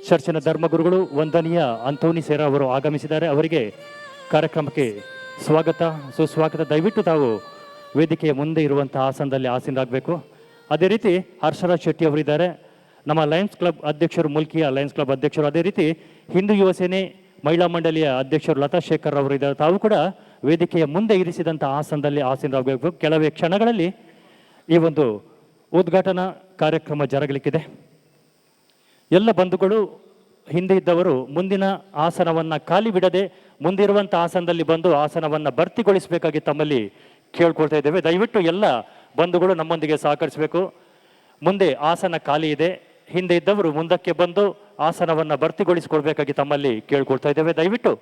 ಚರ್ಚಿನ ಧರ್ಮಗುರುಗಳು ವಂದನೀಯ ಅಂತೋನಿ ಸೇರಾ ಅವರು ಆಗಮಿಸಿದ್ದಾರೆ. ಅವರಿಗೆ ಕಾರ್ಯಕ್ರಮಕ್ಕೆ ಸ್ವಾಗತ ಸುಸ್ವಾಗತ. ದಯವಿಟ್ಟು ತಾವು ವೇದಿಕೆಯ ಮುಂದೆ ಇರುವಂತಹ ಆಸನದಲ್ಲಿ ಆಸೀನರಾಗಬೇಕು. ಅದೇ ರೀತಿ ಹರ್ಷರಾಜ್ ಶೆಟ್ಟಿ ಅವರಿದ್ದಾರೆ, ನಮ್ಮ ಲಯನ್ಸ್ ಕ್ಲಬ್ ಅಧ್ಯಕ್ಷರು, ಮುಲ್ಕಿಯ ಲಯನ್ಸ್ ಕ್ಲಬ್ ಅಧ್ಯಕ್ಷರು. ಅದೇ ರೀತಿ ಹಿಂದೂ ಯುವ ಸೇನೆ ಮಹಿಳಾ ಮಂಡಳಿಯ ಅಧ್ಯಕ್ಷರು ಲತಾ ಶೇಖರ್ ಅವರು ಇದ್ದಾರೆ. ತಾವು ಕೂಡ ವೇದಿಕೆಯ ಮುಂದೆ ಇರಿಸಿದಂಥ ಆಸನದಲ್ಲಿ ಆಸೀನರಾಗಬೇಕು. ಕೆಲವೇ ಕ್ಷಣಗಳಲ್ಲಿ ಈ ಒಂದು ಉದ್ಘಾಟನಾ ಕಾರ್ಯಕ್ರಮ ಜರಗಲಿಕ್ಕಿದೆ. ಎಲ್ಲ ಬಂಧುಗಳು ಹಿಂದೆ ಇದ್ದವರು ಮುಂದಿನ ಆಸನವನ್ನು ಖಾಲಿ ಬಿಡದೆ ಮುಂದಿರುವಂಥ ಆಸನದಲ್ಲಿ ಬಂದು ಆಸನವನ್ನು ಭರ್ತಿಗೊಳಿಸಬೇಕಾಗಿ ತಮ್ಮಲ್ಲಿ ಕೇಳ್ಕೊಳ್ತಾ ಇದ್ದೇವೆ. ದಯವಿಟ್ಟು ಎಲ್ಲ ಬಂಧುಗಳು ನಮ್ಮೊಂದಿಗೆ ಸಹಕರಿಸಬೇಕು. ಮುಂದೆ ಆಸನ ಖಾಲಿ ಇದೆ, ಹಿಂದೆ ಇದ್ದವರು ಮುಂದಕ್ಕೆ ಬಂದು ಆಸನವನ್ನು ಭರ್ತಿಗೊಳಿಸಿಕೊಳ್ಬೇಕಾಗಿ ತಮ್ಮಲ್ಲಿ ಕೇಳ್ಕೊಳ್ತಾ ಇದ್ದೇವೆ. ದಯವಿಟ್ಟು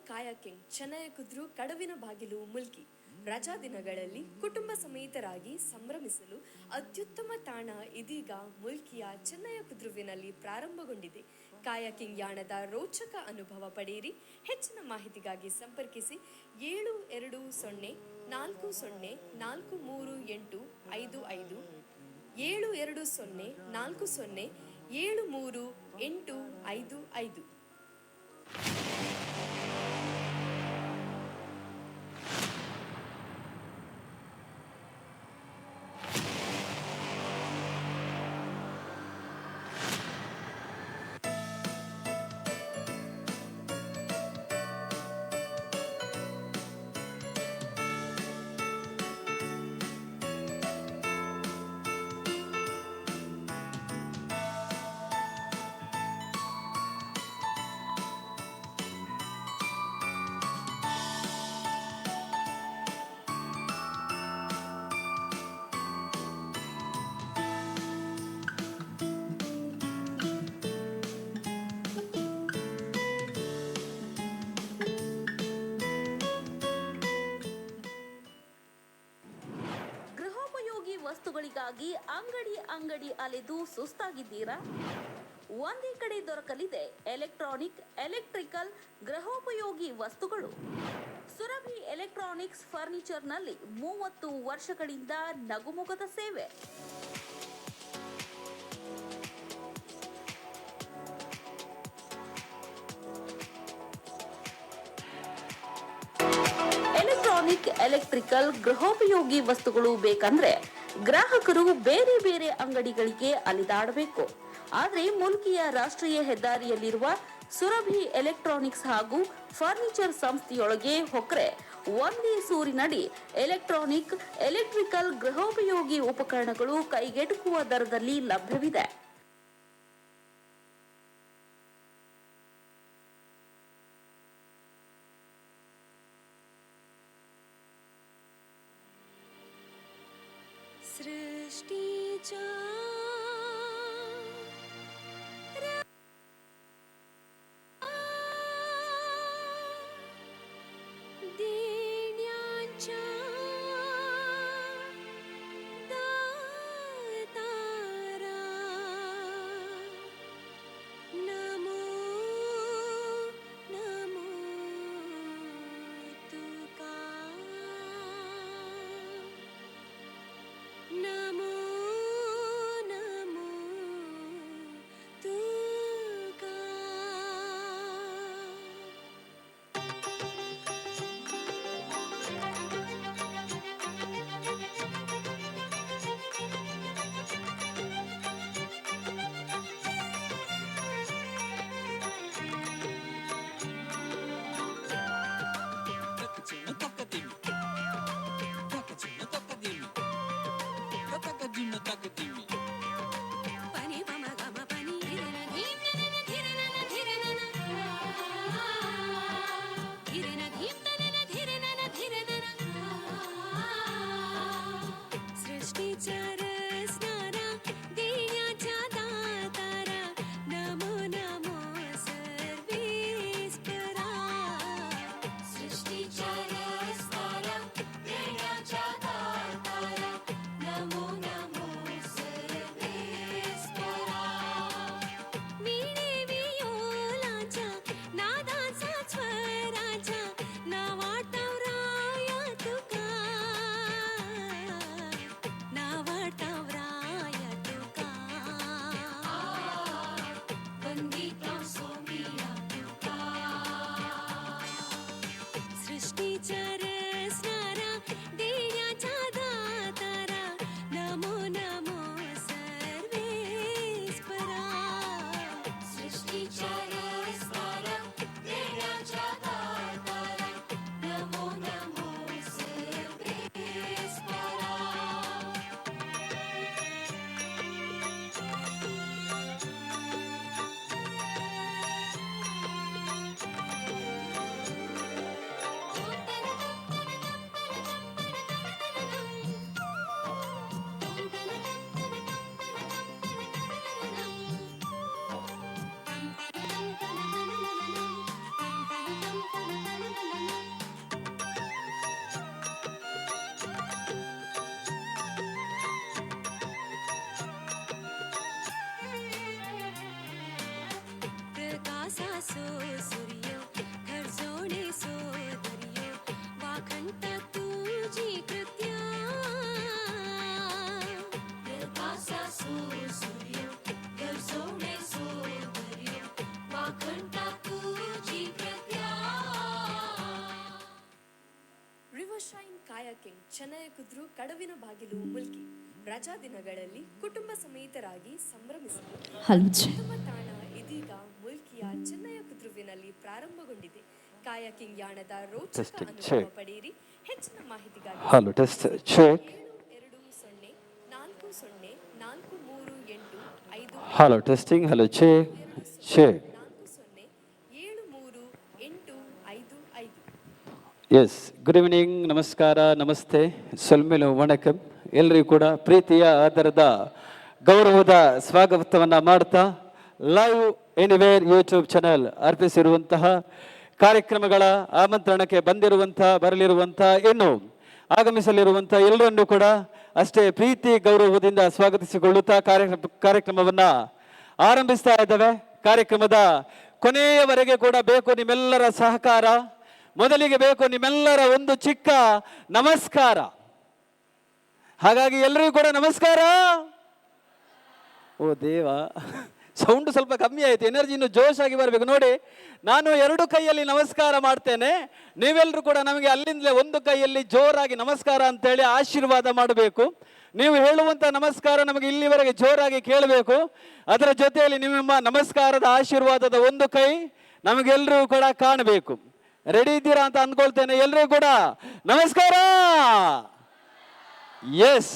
ಕಾಯಕಿಂಗ್ ಚೆನ್ನಯ ಕುದ್ರು ಕಡವಿನ ಬಾಗಿಲು ಮುಲ್ಕಿ ರಜಾ ದಿನಗಳಲ್ಲಿ ಕುಟುಂಬ ಸಮೇತರಾಗಿ ಸಂಭ್ರಮಿಸಲು ಅತ್ಯುತ್ತಮ ತಾಣ ಇದೀಗ ಮುಲ್ಕಿಯ ಚೆನ್ನಯ ಕುದ್ರುವಿನಲ್ಲಿ ಪ್ರಾರಂಭಗೊಂಡಿದೆ. ಕಾಯಕಿಂಗ್ ಯಾಣದ ರೋಚಕ ಅನುಭವ ಪಡೆಯಿರಿ. ಹೆಚ್ಚಿನ ಮಾಹಿತಿಗಾಗಿ ಸಂಪರ್ಕಿಸಿ 72040438555 72040738555. ವಸ್ತುಗಳಿಗಾಗಿ ಅಂಗಡಿ ಅಲೆದು ಸುಸ್ತಾಗಿದ್ದೀರಾ? ಒಂದೇ ಕಡೆ ದೊರಕಲಿದೆ ಎಲೆಕ್ಟ್ರಿಕಲ್ ಗೃಹೋಪಯೋಗಿ ವಸ್ತುಗಳು. ಸುರಭಿ ಎಲೆಕ್ಟ್ರಾನಿಕ್ಸ್ ಫರ್ನಿಚರ್ನಲ್ಲಿ 30 ವರ್ಷಗಳಿಂದ ನಗುಮುಗದ ಸೇವೆ. ಎಲೆಕ್ಟ್ರಿಕಲ್ ಗೃಹೋಪಯೋಗಿ ವಸ್ತುಗಳು ಬೇಕಂದ್ರೆ ಗ್ರಾಹಕರು ಬೇರೆ ಬೇರೆ ಅಂಗಡಿಗಳಿಗೆ ಅಲಿದಾಡಬೇಕು. ಆದ್ರೆ ಮುಲ್ಕಿಯ ರಾಷ್ಟ್ರೀಯ ಹೆದ್ದಾರಿಯಲ್ಲಿರುವ ಸುರಭಿ ಎಲೆಕ್ಟ್ರಾನಿಕ್ಸ್ ಹಾಗೂ ಫರ್ನಿಚರ್ ಸಂಸ್ಥೆಯೊಳಗೆ ಹೊಕ್ರೆ ಒಂದೇ ಸೂರಿನಡಿ ಎಲೆಕ್ಟ್ರಿಕಲ್ ಗೃಹೋಪಯೋಗಿ ಉಪಕರಣಗಳು ಕೈಗೆಟುಕುವ ದರದಲ್ಲಿ ಲಭ್ಯವಿದೆ. सृष्टीच्या देण्याच्या दातारा सासो सूर्यो घर जोडे सोदर्यो वाखंत तुझी कृत्या सासो सूर्यो घर जोडे सोदर्यो वाखंत तुझी कृत्या ರಿವರ್ ಶೈನ್ ಕಾಯಾಕಿಂಗ್ ಚೆನ್ನಯ ಕುದ್ರು ಕಡವಿನ ಬಾಗಿಲು ಮುಲ್ಕಿ ರಜಾ ದಿನಗಳಲ್ಲಿ ಕುಟುಂಬ ಸಮೇತರಾಗಿ ಸಂಭ್ರಮಿಸಲು ಉತ್ತಮ ತಾಣ ಇದೀಗ ಮುಲ್ಕಿಯ ಚೆನ್ನಯ ಕುದ್ರುವಿನಲ್ಲಿ ಪ್ರಾರಂಭಗೊಂಡಿದೆ. ಕಾಯಾಕಿಂಗ್ ಯಾಣದ ರೋಚಕ ಅನುಭವ ಪಡೆಯಿರಿ. ಹೆಚ್ಚಿನ ಮಾಹಿತಿಗಾಗಿ 7020407385 ಎಸ್, ಗುಡ್ ಈವ್ನಿಂಗ್, ನಮಸ್ಕಾರ, ನಮಸ್ತೆ, ಸೊಲ್ಮೆಲು ವಣಕಂ. ಎಲ್ಲರಿಗೂ ಕೂಡ ಪ್ರೀತಿಯ ಆಧಾರದ ಗೌರವದ ಸ್ವಾಗತವನ್ನು ಮಾಡ್ತಾ ಲೈವ್ ಎನಿವೇರ್ ಯೂಟ್ಯೂಬ್ ಚಾನೆಲ್ ಅರ್ಪಿಸಿರುವಂತಹ ಕಾರ್ಯಕ್ರಮಗಳ ಆಮಂತ್ರಣಕ್ಕೆ ಬರಲಿರುವಂಥ ಇನ್ನು ಆಗಮಿಸಲಿರುವಂಥ ಎಲ್ಲರನ್ನೂ ಕೂಡ ಅಷ್ಟೇ ಪ್ರೀತಿ ಗೌರವದಿಂದ ಸ್ವಾಗತಿಸಿಕೊಳ್ಳುತ್ತಾ ಕಾರ್ಯಕ್ರಮವನ್ನು ಆರಂಭಿಸ್ತಾ ಇದ್ದೇವೆ. ಕಾರ್ಯಕ್ರಮದ ಕೊನೆಯವರೆಗೆ ಕೂಡ ಬೇಕು ನಿಮ್ಮೆಲ್ಲರ ಸಹಕಾರ. ಮೊದಲಿಗೆ ಬೇಕು ನಿಮ್ಮೆಲ್ಲರ ಒಂದು ಚಿಕ್ಕ ನಮಸ್ಕಾರ. ಹಾಗಾಗಿ ಎಲ್ಲರಿಗೂ ಕೂಡ ನಮಸ್ಕಾರ. ಓ ದೇವ, ಸೌಂಡ್ ಸ್ವಲ್ಪ ಕಮ್ಮಿ ಆಯಿತು, ಎನರ್ಜಿ ಇನ್ನು ಜೋಶಾಗಿ ಬರಬೇಕು. ನೋಡಿ, ನಾನು ಎರಡು ಕೈಯಲ್ಲಿ ನಮಸ್ಕಾರ ಮಾಡ್ತೇನೆ, ನೀವೆಲ್ಲರೂ ಕೂಡ ನಮಗೆ ಅಲ್ಲಿಂದಲೇ ಒಂದು ಕೈಯಲ್ಲಿ ಜೋರಾಗಿ ನಮಸ್ಕಾರ ಅಂತೇಳಿ ಆಶೀರ್ವಾದ ಮಾಡಬೇಕು. ನೀವು ಹೇಳುವಂಥ ನಮಸ್ಕಾರ ನಮಗೆ ಇಲ್ಲಿವರೆಗೆ ಜೋರಾಗಿ ಕೇಳಬೇಕು. ಅದರ ಜೊತೆಯಲ್ಲಿ ನಿಮ್ಮ ನಮಸ್ಕಾರದ ಆಶೀರ್ವಾದದ ಒಂದು ಕೈ ನಮಗೆಲ್ಲರೂ ಕೂಡ ಕಾಣಬೇಕು. ರೆಡಿ ಇದ್ದೀರಾ ಅಂತ ಅಂದ್ಕೊಳ್ತೇನೆ. ಎಲ್ಲರೂ ಕೂಡ ನಮಸ್ಕಾರ. ಎಸ್,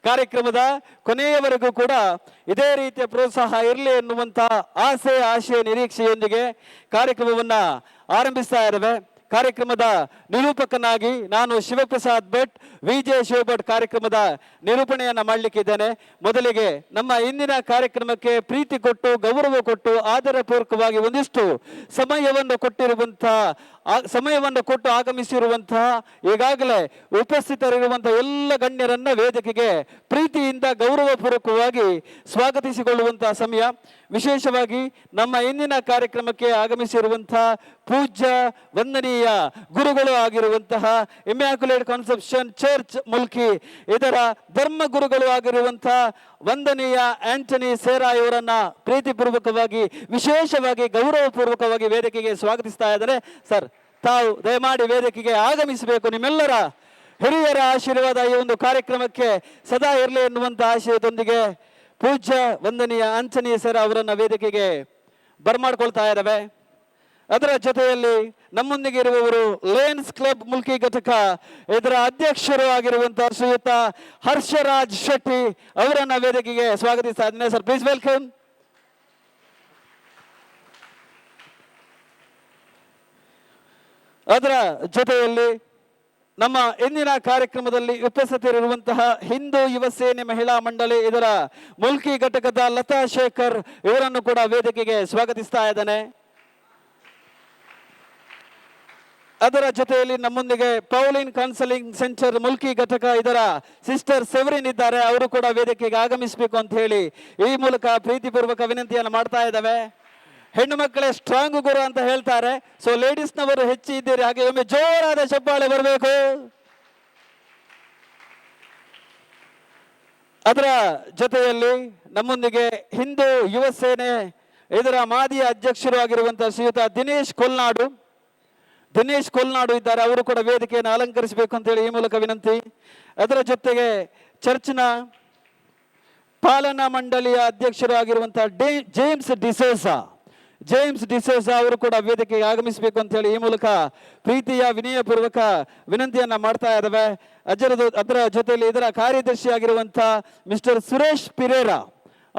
ಕಾರ್ಯಕ್ರಮದ ಕೊನೆಯವರೆಗೂ ಕೂಡ ಇದೇ ರೀತಿಯ ಪ್ರೋತ್ಸಾಹ ಇರಲಿ ಎನ್ನುವಂಥ ಆಶಯ ನಿರೀಕ್ಷೆಯೊಂದಿಗೆ ಕಾರ್ಯಕ್ರಮವನ್ನು ಆರಂಭಿಸ್ತಾ ಇದ್ದೇವೆ. ಕಾರ್ಯಕ್ರಮದ ನಿರೂಪಕನಾಗಿ ನಾನು ಶಿವಪ್ರಸಾದ್ ಭಟ್, ವಿಜಯ ಶಿವಭಟ್ ಕಾರ್ಯಕ್ರಮದ ನಿರೂಪಣೆಯನ್ನು ಮಾಡಲಿಕ್ಕಿದ್ದೇನೆ. ಮೊದಲಿಗೆ ನಮ್ಮ ಇಂದಿನ ಕಾರ್ಯಕ್ರಮಕ್ಕೆ ಪ್ರೀತಿ ಕೊಟ್ಟು ಗೌರವ ಕೊಟ್ಟು ಆದರಪೂರ್ವಕವಾಗಿ ಒಂದಿಷ್ಟು ಸಮಯವನ್ನು ಕೊಟ್ಟು ಆಗಮಿಸಿರುವಂತಹ ಈಗಾಗಲೇ ಉಪಸ್ಥಿತರಿರುವಂತಹ ಎಲ್ಲ ಗಣ್ಯರನ್ನ ವೇದಿಕೆಗೆ ಪ್ರೀತಿಯಿಂದ ಗೌರವಪೂರ್ವಕವಾಗಿ ಸ್ವಾಗತಿಸಿಕೊಳ್ಳುವಂತಹ ಸಮಯ. ವಿಶೇಷವಾಗಿ ನಮ್ಮ ಇಂದಿನ ಕಾರ್ಯಕ್ರಮಕ್ಕೆ ಆಗಮಿಸಿರುವಂತಹ ಪೂಜ್ಯ ವಂದನೀಯ ಗುರುಗಳು ಆಗಿರುವಂತಹ ಇಮ್ಯಾಕ್ಯುಲೇಟ್ ಕಾನ್ಸೆಪ್ಷನ್ ಚರ್ಚ್ ಮುಲ್ಕಿ, ಇದರ ಧರ್ಮ ಗುರುಗಳು ಆಗಿರುವಂತಹ ವಂದನೀಯ ಆಂಟನಿ ಸೇರಾ ಇವರನ್ನ ಪ್ರೀತಿಪೂರ್ವಕವಾಗಿ ವಿಶೇಷವಾಗಿ ಗೌರವಪೂರ್ವಕವಾಗಿ ವೇದಿಕೆಗೆ ಸ್ವಾಗತಿಸ್ತಾ ಇದ್ದಾರೆ. ಸರ್, ತಾವು ದಯಮಾಡಿ ವೇದಿಕೆಗೆ ಆಗಮಿಸಬೇಕು. ನಿಮ್ಮೆಲ್ಲರ ಹಿರಿಯರ ಆಶೀರ್ವಾದ ಈ ಒಂದು ಕಾರ್ಯಕ್ರಮಕ್ಕೆ ಸದಾ ಇರಲಿ ಎನ್ನುವಂಥ ಆಶಯದೊಂದಿಗೆ ಪೂಜ್ಯ ವಂದನೀಯ ಆಂಟನಿ ಸೇರಾ ಅವರನ್ನ ವೇದಿಕೆಗೆ ಬರಮಾಡ್ಕೊಳ್ತಾ ಇದ್ದಾವೆ. ಅದರ ಜೊತೆಯಲ್ಲಿ ನಮ್ಮೊಂದಿಗೆ ಇರುವವರು ಲಯನ್ಸ್ ಕ್ಲಬ್ ಮುಲ್ಕಿ ಘಟಕ ಇದರ ಅಧ್ಯಕ್ಷರು ಆಗಿರುವಂತಹ ಶ್ರೀಯುತ ಹರ್ಷರಾಜ್ ಶೆಟ್ಟಿ ಅವರನ್ನ ವೇದಿಕೆಗೆ ಸ್ವಾಗತಿಸ್ತಾ ಇದ್ದೇನೆ. Sir, please welcome. ಅದರ ಜೊತೆಯಲ್ಲಿ ನಮ್ಮ ಇಂದಿನ ಕಾರ್ಯಕ್ರಮದಲ್ಲಿ ಉಪಸ್ಥಿತರಿರುವಂತಹ ಹಿಂದೂ ಯುವ ಸೇನೆ ಮಹಿಳಾ ಮಂಡಳಿ ಇದರ ಮುಲ್ಕಿ ಘಟಕದ ಲತಾ ಶೇಖರ್ ಇವರನ್ನು ಕೂಡ ವೇದಿಕೆಗೆ ಸ್ವಾಗತಿಸ್ತಾ ಇದ್ದಾನೆ. ಅದರ ಜೊತೆಯಲ್ಲಿ ನಮ್ಮೊಂದಿಗೆ ಪೌಲಿನ್ ಕೌನ್ಸಲಿಂಗ್ ಸೆಂಟರ್ ಮುಲ್ಕಿ ಘಟಕ ಇದರ ಸಿಸ್ಟರ್ ಸೆವರಿನ್ ಇದ್ದಾರೆ. ಅವರು ಕೂಡ ವೇದಿಕೆಗೆ ಆಗಮಿಸಬೇಕು ಅಂತ ಹೇಳಿ ಈ ಮೂಲಕ ಪ್ರೀತಿಪೂರ್ವಕ ವಿನಂತಿಯನ್ನು ಮಾಡ್ತಾ ಇದ್ದಾವೆ. ಹೆಣ್ಣು ಮಕ್ಕಳೇ ಸ್ಟ್ರಾಂಗ್ ಗುರು ಅಂತ ಹೇಳ್ತಾರೆ. ಸೊ ಲೇಡೀಸ್ನವರು ಹೆಚ್ಚು ಇದ್ದೀರಿ, ಹಾಗೆ ಒಮ್ಮೆ ಜೋರಾದ ಚಪ್ಪಾಳೆ ಬರಬೇಕು. ಅದರ ಜೊತೆಯಲ್ಲಿ ನಮ್ಮೊಂದಿಗೆ ಹಿಂದೂ ಯುವ ಸೇನೆ ಇದರ ಮಾದಿಯ ಅಧ್ಯಕ್ಷರು ಆಗಿರುವಂತಹ ಶ್ರೀಯುತ ದಿನೇಶ್ ಕೊಲ್ನಾಡು ಇದ್ದಾರೆ. ಅವರು ಕೂಡ ವೇದಿಕೆಯನ್ನು ಅಲಂಕರಿಸಬೇಕು ಅಂತ ಹೇಳಿ ಈ ಮೂಲಕ ವಿನಂತಿ. ಅದರ ಜೊತೆಗೆ ಚರ್ಚ್ನ ಪಾಲನಾ ಮಂಡಳಿಯ ಅಧ್ಯಕ್ಷರು ಆಗಿರುವಂತಹ ಜೇಮ್ಸ್ ಡಿಸೋಸಾ ಅವರು ಕೂಡ ವೇದಿಕೆಗೆ ಆಗಮಿಸಬೇಕು ಅಂತ ಹೇಳಿ ಈ ಮೂಲಕ ಪ್ರೀತಿಯ ವಿನಯಪೂರ್ವಕ ವಿನಂತಿಯನ್ನ ಮಾಡ್ತಾ ಇದ್ದಾವೆ. ಅದರ ಜೊತೆಯಲ್ಲಿ ಇದರ ಕಾರ್ಯದರ್ಶಿ ಆಗಿರುವಂತಹ ಮಿಸ್ಟರ್ ಸುರೇಶ್ ಪಿರೇರಾ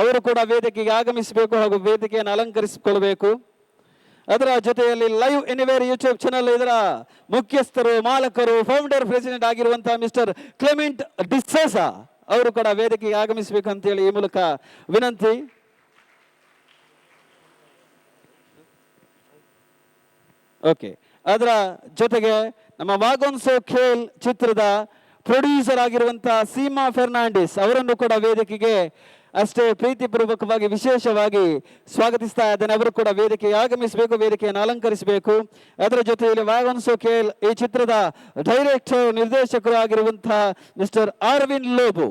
ಅವರು ಕೂಡ ವೇದಿಕೆಗೆ ಆಗಮಿಸಬೇಕು ಹಾಗೂ ವೇದಿಕೆಯನ್ನು ಅಲಂಕರಿಸಿಕೊಳ್ಳಬೇಕು. ಅದರ ಜೊತೆಯಲ್ಲಿ ಲೈವ್ ಎನಿವೇರ್ ಯೂಟ್ಯೂಬ್ ಚಾನಲ್ ಇದರ ಮುಖ್ಯಸ್ಥರು, ಮಾಲಕರು, ಫೌಂಡರ್, ಪ್ರೆಸಿಡೆಂಟ್ ಆಗಿರುವಂತಹ ಮಿಸ್ಟರ್ ಕ್ಲೆಮೆಂಟ್ ಡಿಸೋಸಾ ಅವರು ಕೂಡ ವೇದಿಕೆಗೆ ಆಗಮಿಸಬೇಕು ಅಂತ ಹೇಳಿ ಈ ಮೂಲಕ ವಿನಂತಿ. ಓಕೆ, ಅದರ ಜೊತೆಗೆ ನಮ್ಮ ವಾಗೋನ್ಸೋ ಖೇಲ್ ಚಿತ್ರದ ಪ್ರೊಡ್ಯೂಸರ್ ಆಗಿರುವಂತಹ ಸೀಮಾ ಫೆರ್ನಾಂಡಿಸ್ ಅವರನ್ನು ಕೂಡ ವೇದಿಕೆಗೆ ಅಷ್ಟೇ ಪ್ರೀತಿಪೂರ್ವಕವಾಗಿ ವಿಶೇಷವಾಗಿ ಸ್ವಾಗತಿಸ್ತಾ ಇದ್ದೇನೆ. ಅವರು ಕೂಡ ವೇದಿಕೆಗೆ ಆಗಮಿಸಬೇಕು, ವೇದಿಕೆಯನ್ನು ಅಲಂಕರಿಸಬೇಕು. ಅದರ ಜೊತೆಯಲ್ಲಿ ವಾಗನ್ಸೋ ಕೇಲ್ ಈ ಚಿತ್ರದ ಡೈರೆಕ್ಟರ್ ನಿರ್ದೇಶಕರು ಆಗಿರುವಂತಹ ಮಿಸ್ಟರ್ ಅರವಿಂದ್ ಲೋಬು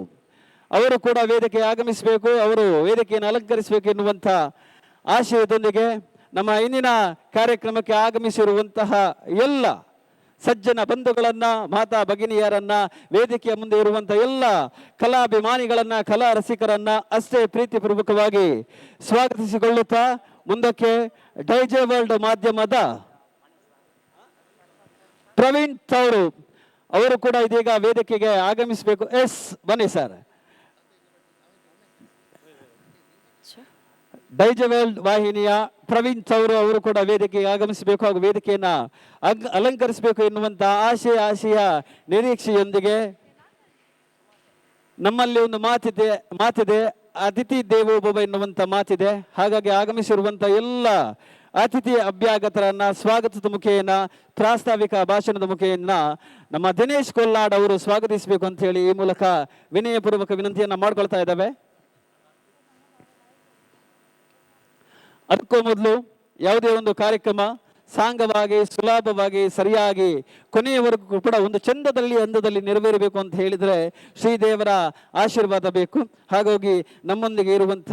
ಅವರು ಕೂಡ ವೇದಿಕೆಗೆ ಆಗಮಿಸಬೇಕು, ಅವರು ವೇದಿಕೆಯನ್ನು ಅಲಂಕರಿಸಬೇಕು ಎನ್ನುವಂಥ ಆಶಯದೊಂದಿಗೆ ನಮ್ಮ ಇಂದಿನ ಕಾರ್ಯಕ್ರಮಕ್ಕೆ ಆಗಮಿಸಿರುವಂತಹ ಎಲ್ಲ ಸಜ್ಜನ ಬಂಧುಗಳನ್ನ, ಮಾತಾ ಭಗಿನಿಯರನ್ನ, ವೇದಿಕೆಯ ಮುಂದೆ ಇರುವಂಥ ಎಲ್ಲ ಕಲಾಭಿಮಾನಿಗಳನ್ನ, ಕಲಾ ರಸಿಕರನ್ನ ಅಷ್ಟೇ ಪ್ರೀತಿಪೂರ್ವಕವಾಗಿ ಸ್ವಾಗತಿಸಿಕೊಳ್ಳುತ್ತಾ ಮುಂದಕ್ಕೆ ಡೈಜೆ ವರ್ಲ್ಡ್ ಮಾಧ್ಯಮದ ಪ್ರವೀಣ್ ತವರು ಅವರು ಕೂಡ ಇದೀಗ ವೇದಿಕೆಗೆ ಆಗಮಿಸಬೇಕು. ಬನ್ನಿ ಸರ್. ಡೈಜೆ ವರ್ಲ್ಡ್ ವಾಹಿನಿಯ ಪ್ರವೀಣ್ ಚೌರು ಅವರು ಕೂಡ ವೇದಿಕೆಗೆ ಆಗಮಿಸಬೇಕು ಹಾಗೂ ವೇದಿಕೆಯನ್ನ ಅಲಂಕರಿಸಬೇಕು ಎನ್ನುವಂತ ಆಶಯ ನಿರೀಕ್ಷೆಯೊಂದಿಗೆ ನಮ್ಮಲ್ಲಿ ಒಂದು ಮಾತಿದೆ ಅತಿಥಿ ದೇವೋಭವ ಎನ್ನುವಂತ ಮಾತಿದೆ. ಹಾಗಾಗಿ ಆಗಮಿಸಿರುವಂತ ಎಲ್ಲ ಅತಿಥಿ ಅಭ್ಯಾಗತರನ್ನ ಸ್ವಾಗತದ ಮುಖೇನ, ಪ್ರಾಸ್ತಾವಿಕ ಭಾಷಣದ ಮುಖೇನ ನಮ್ಮ ದಿನೇಶ್ ಕೊಲ್ಲಾಡ್ ಅವರು ಸ್ವಾಗತಿಸಬೇಕು ಅಂತ ಹೇಳಿ ಈ ಮೂಲಕ ವಿನಯಪೂರ್ವಕ ವಿನಂತಿಯನ್ನ ಮಾಡ್ಕೊಳ್ತಾ ಇದ್ದಾವೆ. ಅದಕ್ಕೂ ಮೊದಲು ಯಾವುದೇ ಒಂದು ಕಾರ್ಯಕ್ರಮ ಸಾಂಗವಾಗಿ, ಸುಲಭವಾಗಿ, ಸರಿಯಾಗಿ ಕೊನೆಯವರೆಗೂ ಕೂಡ ಒಂದು ಚಂದದಲ್ಲಿ, ಅಂದದಲ್ಲಿ ನೆರವೇರಬೇಕು ಅಂತ ಹೇಳಿದರೆ ಶ್ರೀದೇವರ ಆಶೀರ್ವಾದ ಬೇಕು. ಹಾಗಾಗಿ ನಮ್ಮೊಂದಿಗೆ ಇರುವಂಥ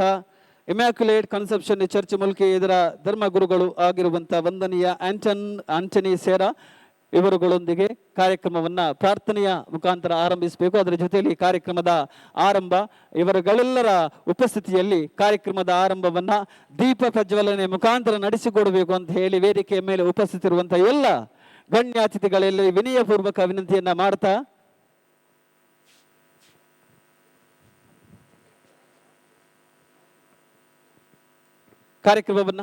ಇಮ್ಯಾಕ್ಯುಲೇಟ್ ಕನ್ಸೆಪ್ಷನ್ ಚರ್ಚ್ ಮುಲ್ಕಿ ಇದರ ಧರ್ಮಗುರುಗಳು ಆಗಿರುವಂಥ ವಂದನೀಯ ಆಂಟನಿ ಸೇರಾ ಇವರುಗಳೊಂದಿಗೆ ಕಾರ್ಯಕ್ರಮವನ್ನ ಪ್ರಾರ್ಥನೆಯ ಮುಖಾಂತರ ಆರಂಭಿಸಬೇಕು. ಅದರ ಜೊತೆಯಲ್ಲಿ ಕಾರ್ಯಕ್ರಮದ ಆರಂಭ, ಇವರುಗಳೆಲ್ಲರ ಉಪಸ್ಥಿತಿಯಲ್ಲಿ ಕಾರ್ಯಕ್ರಮದ ಆರಂಭವನ್ನ ದೀಪ ಪ್ರಜ್ವಲನೆ ಮುಖಾಂತರ ನಡೆಸಿಕೊಡಬೇಕು ಅಂತ ಹೇಳಿ ವೇದಿಕೆಯ ಮೇಲೆ ಉಪಸ್ಥಿತಿರುವಂತಹ ಎಲ್ಲ ಗಣ್ಯಾತಿಥಿಗಳಲ್ಲಿ ವಿನಯಪೂರ್ವಕ ವಿನಂತಿಯನ್ನ ಮಾಡ್ತಾ ಕಾರ್ಯಕ್ರಮವನ್ನ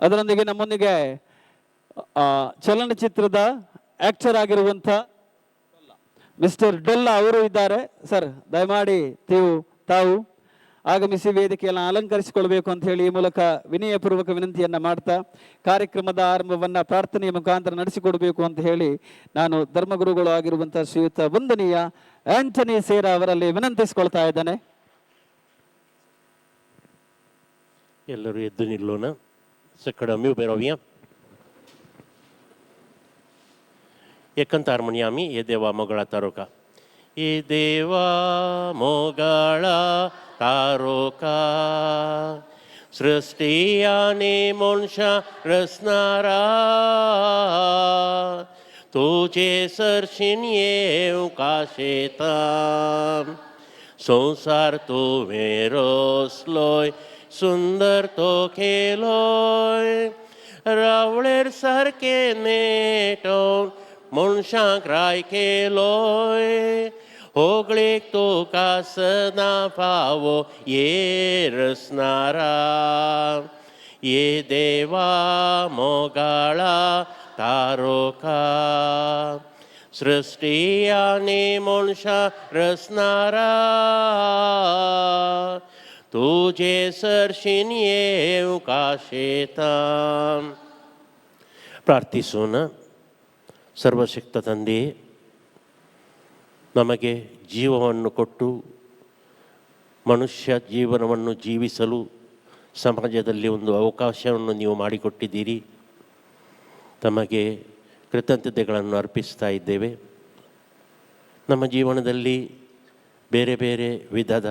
ಅದರೊಂದಿಗೆ ನಮ್ಮೊಂದಿಗೆ ಚಲನಚಿತ್ರದ ಆಕ್ಟರ್ ಆಗಿರುವಂಥ ಮಿಸ್ಟರ್ ಡೊಲ್ಲಾ ಅವರು ಇದ್ದಾರೆ. ಸರ್, ದಯಮಾಡಿ ತಾವು ಆಗಮಿಸಿ ವೇದಿಕೆಯನ್ನು ಅಲಂಕರಿಸಿಕೊಳ್ಬೇಕು ಅಂತ ಹೇಳಿ ಈ ಮೂಲಕ ವಿನಯಪೂರ್ವಕ ವಿನಂತಿಯನ್ನ ಮಾಡ್ತಾ ಕಾರ್ಯಕ್ರಮದ ಆರಂಭವನ್ನ ಪ್ರಾರ್ಥನೆಯ ಮುಖಾಂತರ ನಡೆಸಿಕೊಡಬೇಕು ಅಂತ ಹೇಳಿ ನಾನು ಧರ್ಮಗುರುಗಳು ಆಗಿರುವಂತಹ ಶ್ರೀಯುತ ವಂದನೀಯ ಆಂಟನಿ ಸೇರಾ ಅವರಲ್ಲಿ ವಿನಂತಿಸಿಕೊಳ್ತಾ ಇದ್ದೇನೆ. ಎಲ್ಲರೂ ಎದ್ದು ನಿಲ್ಲೋಣ. Secondo mio però via. E cantarmoniami e deva mogala taroka. E deva mogala taroka. Srstiyani monsha rasnara. Tuje sarshinye ukashetam. Sonsar tu merosloi. सुंदर तो खेलोय रावळेर सारके नेटोन मनशां क्राय केलोय होगळेक तो कासना फावो ये रसनारा ये देवा मोगाळा तारोका सृष्टी आनी मनशां रसनारा तुझे सर्शिन्ये उकाशेतां ಪ್ರಾರ್ಥಿಸೋಣ. ಸರ್ವಶಕ್ತ ತಂದೆ, ನಮಗೆ ಜೀವವನ್ನು ಕೊಟ್ಟು ಮನುಷ್ಯ ಜೀವನವನ್ನು ಜೀವಿಸಲು ಸಮಾಜದಲ್ಲಿ ಒಂದು ಅವಕಾಶವನ್ನು ನೀವು ಮಾಡಿಕೊಟ್ಟಿದ್ದೀರಿ. ತಮಗೆ ಕೃತಜ್ಞತೆಗಳನ್ನು ಅರ್ಪಿಸ್ತಾ ಇದ್ದೇವೆ. ನಮ್ಮ ಜೀವನದಲ್ಲಿ ಬೇರೆ ಬೇರೆ ವಿಧದ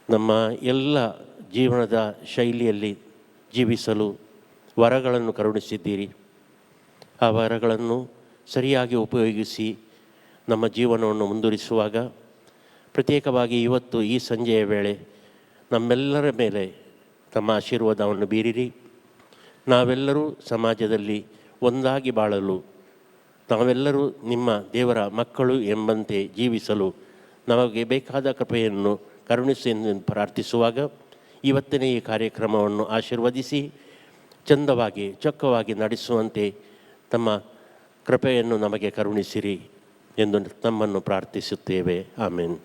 ನಮ್ಮ ಎಲ್ಲ ಜೀವನದ ಶೈಲಿಯಲ್ಲಿ ಜೀವಿಸಲು ವರಗಳನ್ನು ಕರುಣಿಸಿದ್ದೀರಿ. ಆ ವರಗಳನ್ನು ಸರಿಯಾಗಿ ಉಪಯೋಗಿಸಿ ನಮ್ಮ ಜೀವನವನ್ನು ಮುಂದುವರಿಸುವಾಗ ಪ್ರತ್ಯೇಕವಾಗಿ ಇವತ್ತು ಈ ಸಂಜೆಯ ವೇಳೆ ನಮ್ಮೆಲ್ಲರ ಮೇಲೆ ತಮ್ಮ ಆಶೀರ್ವಾದವನ್ನು ಬೀರಿರಿ. ನಾವೆಲ್ಲರೂ ಸಮಾಜದಲ್ಲಿ ಒಂದಾಗಿ ಬಾಳಲು, ನಾವೆಲ್ಲರೂ ನಿಮ್ಮ ದೇವರ ಮಕ್ಕಳು ಎಂಬಂತೆ ಜೀವಿಸಲು ನಮಗೆ ಬೇಕಾದ ಕೃಪೆಯನ್ನು ಕರುಣಿಸಿ ಎಂದು ಪ್ರಾರ್ಥಿಸುವಾಗ ಇವತ್ತಿನ ಈ ಕಾರ್ಯಕ್ರಮವನ್ನು ಆಶೀರ್ವದಿಸಿ ಚಂದವಾಗಿ ಚೊಕ್ಕವಾಗಿ ನಡೆಸುವಂತೆ ತಮ್ಮ ಕೃಪೆಯನ್ನು ನಮಗೆ ಕರುಣಿಸಿರಿ ಎಂದು ನಮ್ಮನ್ನು ಪ್ರಾರ್ಥಿಸುತ್ತೇವೆ. ಆಮೇನ್.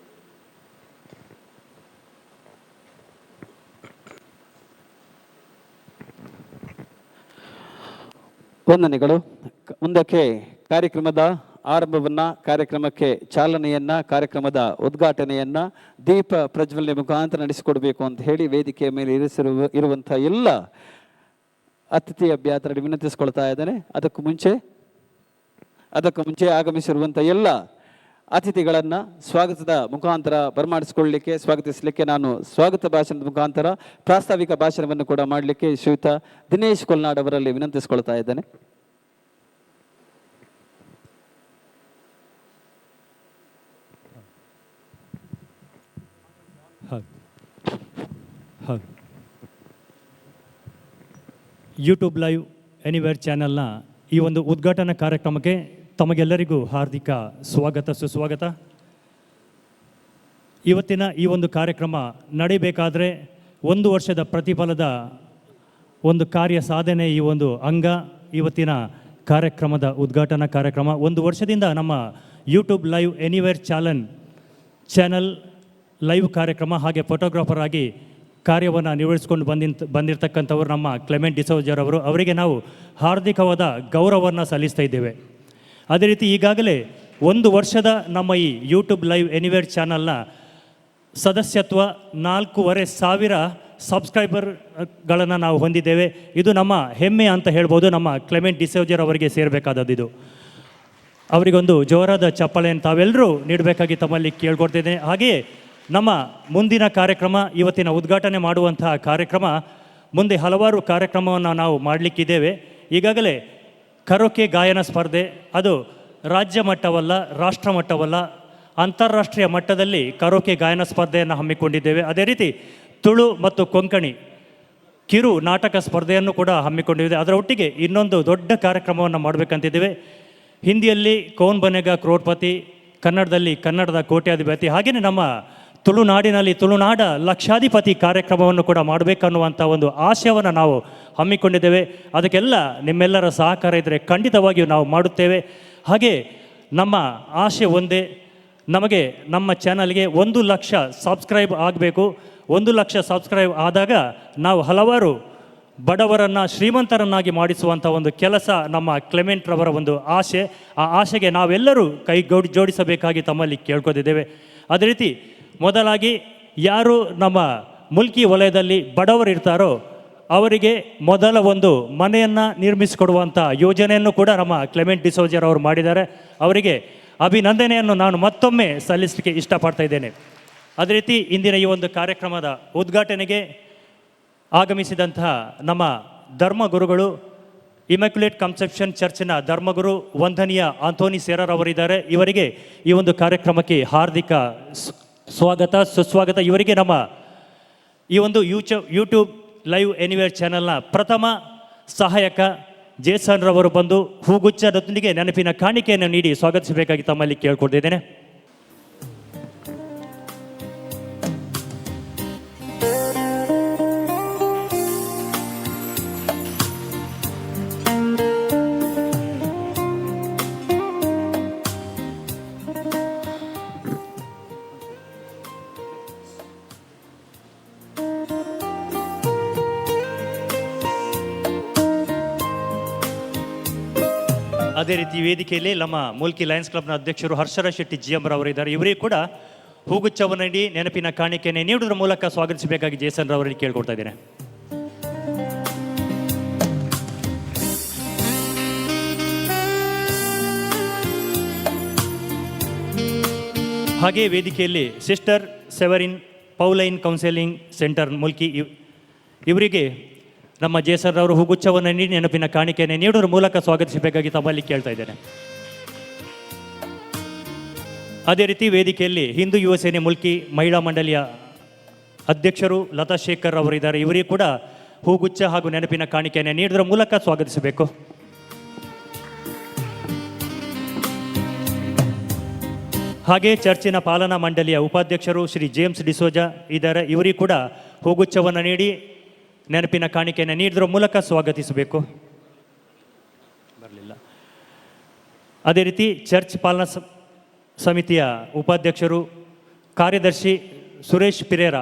ವಂದನೆಗಳು. ಮುಂದಕ್ಕೆ ಕಾರ್ಯಕ್ರಮದ ಆರಂಭವನ್ನು, ಕಾರ್ಯಕ್ರಮಕ್ಕೆ ಚಾಲನೆಯನ್ನು, ಕಾರ್ಯಕ್ರಮದ ಉದ್ಘಾಟನೆಯನ್ನು ದೀಪ ಪ್ರಜ್ವಲನೆ ಮುಖಾಂತರ ನಡೆಸಿಕೊಡಬೇಕು ಅಂತ ಹೇಳಿ ವೇದಿಕೆಯ ಮೇಲೆ ಇರುವಂಥ ಎಲ್ಲ ಅತಿಥಿ ಅಭ್ಯರ್ಥಿಗಳಿಗೆ ವಿನಂತಿಸಿಕೊಳ್ತಾ ಇದ್ದೇನೆ. ಅದಕ್ಕೂ ಮುಂಚೆ ಆಗಮಿಸಿರುವಂಥ ಎಲ್ಲ ಅತಿಥಿಗಳನ್ನು ಸ್ವಾಗತದ ಮುಖಾಂತರ ಬರಮಾಡಿಸಿಕೊಳ್ಳಲಿಕ್ಕೆ, ಸ್ವಾಗತಿಸಲಿಕ್ಕೆ ನಾನು ಸ್ವಾಗತ ಭಾಷಣದ ಮುಖಾಂತರ ಪ್ರಾಸ್ತಾವಿಕ ಭಾಷಣವನ್ನು ಕೂಡ ಮಾಡಲಿಕ್ಕೆ ಶ್ರೀಯುತ ದಿನೇಶ್ ಕೊಲ್ನಾಡ್ ಅವರಲ್ಲಿ ವಿನಂತಿಸಿಕೊಳ್ತಾ ಇದ್ದೇನೆ. ಯೂಟ್ಯೂಬ್ ಲೈವ್ ಎನಿವೇರ್ ಚಾನೆಲ್ನ ಈ ಒಂದು ಉದ್ಘಾಟನಾ ಕಾರ್ಯಕ್ರಮಕ್ಕೆ ತಮಗೆಲ್ಲರಿಗೂ ಹಾರ್ದಿಕ ಸ್ವಾಗತ, ಸುಸ್ವಾಗತ. ಇವತ್ತಿನ ಈ ಒಂದು ಕಾರ್ಯಕ್ರಮ ನಡೀಬೇಕಾದ್ರೆ 1 ವರ್ಷದ ಪ್ರತಿಫಲದ ಒಂದು ಕಾರ್ಯ ಸಾಧನೆ ಈ ಒಂದು ಅಂಗ ಇವತ್ತಿನ ಕಾರ್ಯಕ್ರಮದ ಉದ್ಘಾಟನಾ ಕಾರ್ಯಕ್ರಮ. 1 ವರ್ಷದಿಂದ ನಮ್ಮ YouTube live anywhere channel live ಕಾರ್ಯಕ್ರಮ ಹಾಗೆ ಫೋಟೋಗ್ರಾಫರ್ ಆಗಿ ಕಾರ್ಯವನ್ನು ನಿರ್ವಹಿಸಿಕೊಂಡು ಬಂದಿರತಕ್ಕಂಥವ್ರು ನಮ್ಮ ಕ್ಲೆಮೆಂಟ್ ಡಿಸೋಜರ್ ಅವರು. ಅವರಿಗೆ ನಾವು ಹಾರ್ದಿಕವಾದ ಗೌರವವನ್ನು ಸಲ್ಲಿಸ್ತಾ ಇದ್ದೇವೆ. ಅದೇ ರೀತಿ ಈಗಾಗಲೇ 1 ವರ್ಷದ ನಮ್ಮ ಈ ಯೂಟ್ಯೂಬ್ ಲೈವ್ ಎನಿವೇರ್ ಚಾನಲ್ನ ಸದಸ್ಯತ್ವ 4,500 ಸಬ್ಸ್ಕ್ರೈಬರ್ಗಳನ್ನು ನಾವು ಹೊಂದಿದ್ದೇವೆ. ಇದು ನಮ್ಮ ಹೆಮ್ಮೆ ಅಂತ ಹೇಳ್ಬೋದು. ನಮ್ಮ ಕ್ಲೆಮೆಂಟ್ ಡಿಸೋಜರ್ ಅವರಿಗೆ ಸೇರಬೇಕಾದದ್ದು ಇದು. ಅವರಿಗೊಂದು ಜೋರಾದ ಚಪ್ಪಾಳೆಯನ್ನು ತಾವೆಲ್ಲರೂ ನೀಡಬೇಕಾಗಿ ತಮ್ಮಲ್ಲಿ ಕೇಳ್ಕೊಡ್ತಿದ್ದೇನೆ. ಹಾಗೆಯೇ ನಮ್ಮ ಮುಂದಿನ ಕಾರ್ಯಕ್ರಮ, ಇವತ್ತಿನ ಉದ್ಘಾಟನೆ ಮಾಡುವಂತಹ ಕಾರ್ಯಕ್ರಮ, ಮುಂದೆ ಹಲವಾರು ಕಾರ್ಯಕ್ರಮವನ್ನು ನಾವು ಮಾಡಲಿಕ್ಕಿದ್ದೇವೆ. ಈಗಾಗಲೇ ಕರೋಕೆ ಗಾಯನ ಸ್ಪರ್ಧೆ, ಅದು ರಾಜ್ಯ ಮಟ್ಟವಲ್ಲ, ರಾಷ್ಟ್ರ ಮಟ್ಟವಲ್ಲ, ಅಂತಾರಾಷ್ಟ್ರೀಯ ಮಟ್ಟದಲ್ಲಿ ಕರೋಕೆ ಗಾಯನ ಸ್ಪರ್ಧೆಯನ್ನು ಹಮ್ಮಿಕೊಂಡಿದ್ದೇವೆ. ಅದೇ ರೀತಿ ತುಳು ಮತ್ತು ಕೊಂಕಣಿ ಕಿರು ನಾಟಕ ಸ್ಪರ್ಧೆಯನ್ನು ಕೂಡ ಹಮ್ಮಿಕೊಂಡಿದೆ. ಅದರ ಒಟ್ಟಿಗೆ ಇನ್ನೊಂದು ದೊಡ್ಡ ಕಾರ್ಯಕ್ರಮವನ್ನು ಮಾಡಬೇಕಂತಿದ್ದೇವೆ. ಹಿಂದಿಯಲ್ಲಿ ಕೌನ್ ಬನೇಗಾ ಕ್ರೋಡ್ಪತಿ, ಕನ್ನಡದಲ್ಲಿ ಕನ್ನಡದ ಕೋಟ್ಯಾಧಿಪತಿ, ಹಾಗೆಯೇ ನಮ್ಮ ತುಳುನಾಡಿನಲ್ಲಿ ತುಳುನಾಡ ಲಕ್ಷಾಧಿಪತಿ ಕಾರ್ಯಕ್ರಮವನ್ನು ಕೂಡ ಮಾಡಬೇಕನ್ನುವಂಥ ಒಂದು ಆಶಯವನ್ನು ನಾವು ಹಮ್ಮಿಕೊಂಡಿದ್ದೇವೆ. ಅದಕ್ಕೆಲ್ಲ ನಿಮ್ಮೆಲ್ಲರ ಸಹಕಾರ ಇದ್ದರೆ ಖಂಡಿತವಾಗಿಯೂ ನಾವು ಮಾಡುತ್ತೇವೆ. ಹಾಗೆ ನಮ್ಮ ಆಶೆ ಒಂದೇ, ನಮಗೆ ನಮ್ಮ ಚಾನಲ್ಗೆ 1 ಲಕ್ಷ ಸಬ್ಸ್ಕ್ರೈಬ್ ಆಗಬೇಕು. 1 ಲಕ್ಷ ಸಬ್ಸ್ಕ್ರೈಬ್ ಆದಾಗ ನಾವು ಹಲವಾರು ಬಡವರನ್ನು ಶ್ರೀಮಂತರನ್ನಾಗಿ ಮಾಡಿಸುವಂಥ ಒಂದು ಕೆಲಸ ನಮ್ಮ ಕ್ಲೆಮೆಂಟ್ರವರ ಒಂದು ಆಶೆ. ಆ ಆಶೆಗೆ ನಾವೆಲ್ಲರೂ ಜೋಡಿಸಬೇಕಾಗಿ ತಮ್ಮಲ್ಲಿ ಕೇಳ್ಕೊತಿದ್ದೇವೆ. ಅದೇ ರೀತಿ ಮೊದಲಾಗಿ ಯಾರು ನಮ್ಮ ಮುಲ್ಕಿ ವಲಯದಲ್ಲಿ ಬಡವರಿರ್ತಾರೋ ಅವರಿಗೆ ಮೊದಲ ಒಂದು ಮನೆಯನ್ನು ನಿರ್ಮಿಸಿಕೊಡುವಂಥ ಯೋಜನೆಯನ್ನು ಕೂಡ ನಮ್ಮ ಕ್ಲೆಮೆಂಟ್ ಡಿಸೋಜರ್ ಅವರು ಮಾಡಿದ್ದಾರೆ. ಅವರಿಗೆ ಅಭಿನಂದನೆಯನ್ನು ನಾನು ಮತ್ತೊಮ್ಮೆ ಸಲ್ಲಿಸಲಿಕ್ಕೆ ಇಷ್ಟಪಡ್ತಾ ಇದ್ದೇನೆ. ಅದೇ ರೀತಿ ಇಂದಿನ ಈ ಒಂದು ಕಾರ್ಯಕ್ರಮದ ಉದ್ಘಾಟನೆಗೆ ಆಗಮಿಸಿದಂತಹ ನಮ್ಮ ಧರ್ಮಗುರುಗಳು, ಇಮ್ಯಾಕ್ಯುಲೇಟ್ ಕನ್ಸೆಪ್ಷನ್ ಚರ್ಚಿನ ಧರ್ಮಗುರು ವಂದನೀಯ ಆಂಥೋನಿ ಸೆರಾರ್ ಅವರಿದ್ದಾರೆ. ಇವರಿಗೆ ಈ ಒಂದು ಕಾರ್ಯಕ್ರಮಕ್ಕೆ ಹಾರ್ದಿಕ ಸ್ವಾಗತ, ಸುಸ್ವಾಗತ. ಇವರಿಗೆ ನಮ್ಮ ಈ ಒಂದು ಯೂಟ್ಯೂಬ್ ಲೈವ್ ಎನಿವೇರ್ ಚಾನಲ್ನ ಪ್ರಥಮ ಸಹಾಯಕ ಜೇಸನ್ ರವರು ಬಂದು ಹೂಗುಚ್ಛದೊಂದಿಗೆ ನೆನಪಿನ ಕಾಣಿಕೆಯನ್ನು ನೀಡಿ ಸ್ವಾಗತಿಸಬೇಕಾಗಿ ತಮ್ಮಲ್ಲಿ ಕೇಳ್ಕೊಳ್ತಿದ್ದೇನೆ. ಅದೇ ರೀತಿ ವೇದಿಕೆಯಲ್ಲಿ ನಮ್ಮ ಮುಲ್ಕಿ ಲಯನ್ಸ್ ಕ್ಲಬ್ನ ಅಧ್ಯಕ್ಷರು ಹರ್ಷರಾಜ್ ಶೆಟ್ಟಿ GM ರವರಿದ್ದಾರೆ. ಇವರಿಗೆ ಕೂಡ ಹೂಗುಚ್ಛವನ್ನು ನೀಡಿ ನೆನಪಿನ ಕಾಣಿಕೆಯನ್ನು ನೀಡುವುದರ ಮೂಲಕ ಸ್ವಾಗತಿಸಬೇಕಾಗಿ ಜೇಸನ್ ರವರಿಗೆ ಕೇಳ್ಕೊಡ್ತಾ ಇದ್ದೇನೆ. ಹಾಗೆ ವೇದಿಕೆಯಲ್ಲಿ ಸಿಸ್ಟರ್ ಸೆವರಿನ್ ಪೌಲೈನ್ ಕೌನ್ಸೆಲಿಂಗ್ ಸೆಂಟರ್ ಮುಲ್ಕಿ, ಇವರಿಗೆ ನಮ್ಮ ಜೇಸನ್ ರವರು ಹೂಗುಚ್ಛವನ್ನು ನೀಡಿ ನೆನಪಿನ ಕಾಣಿಕೆಯನ್ನು ನೀಡುವುದರ ಮೂಲಕ ಸ್ವಾಗತಿಸಬೇಕಾಗಿ ತಮ್ಮಲ್ಲಿ ಕೇಳ್ತಾ ಇದ್ದೇನೆ. ಅದೇ ರೀತಿ ವೇದಿಕೆಯಲ್ಲಿ ಹಿಂದೂ ಯುವ ಸೇನೆ ಮುಲ್ಕಿ ಮಹಿಳಾ ಮಂಡಳಿಯ ಅಧ್ಯಕ್ಷರು ಲತಾ ಶೇಖರ್ ಅವರಿದ್ದಾರೆ. ಇವರಿಗೆ ಕೂಡ ಹೂಗುಚ್ಛ ಹಾಗೂ ನೆನಪಿನ ಕಾಣಿಕೆಯನ್ನು ನೀಡುವುದರ ಮೂಲಕ ಸ್ವಾಗತಿಸಬೇಕು. ಹಾಗೆ ಚರ್ಚಿನ ಪಾಲನಾ ಮಂಡಳಿಯ ಉಪಾಧ್ಯಕ್ಷರು ಶ್ರೀ ಜೇಮ್ಸ್ ಡಿಸೋಜಾ ಇದ್ದಾರೆ. ಇವರಿಗೆ ಕೂಡ ಹೂಗುಚ್ಛವನ್ನು ನೀಡಿ ನೆನಪಿನ ಕಾಣಿಕೆಯನ್ನು ನೀಡುವುದರ ಮೂಲಕ ಸ್ವಾಗತಿಸಬೇಕು. ಬರಲಿಲ್ಲ. ಅದೇ ರೀತಿ ಚರ್ಚ್ ಪಾಲನಾ ಸಮಿತಿಯ ಉಪಾಧ್ಯಕ್ಷರು ಕಾರ್ಯದರ್ಶಿ ಸುರೇಶ್ ಪಿರೇರಾ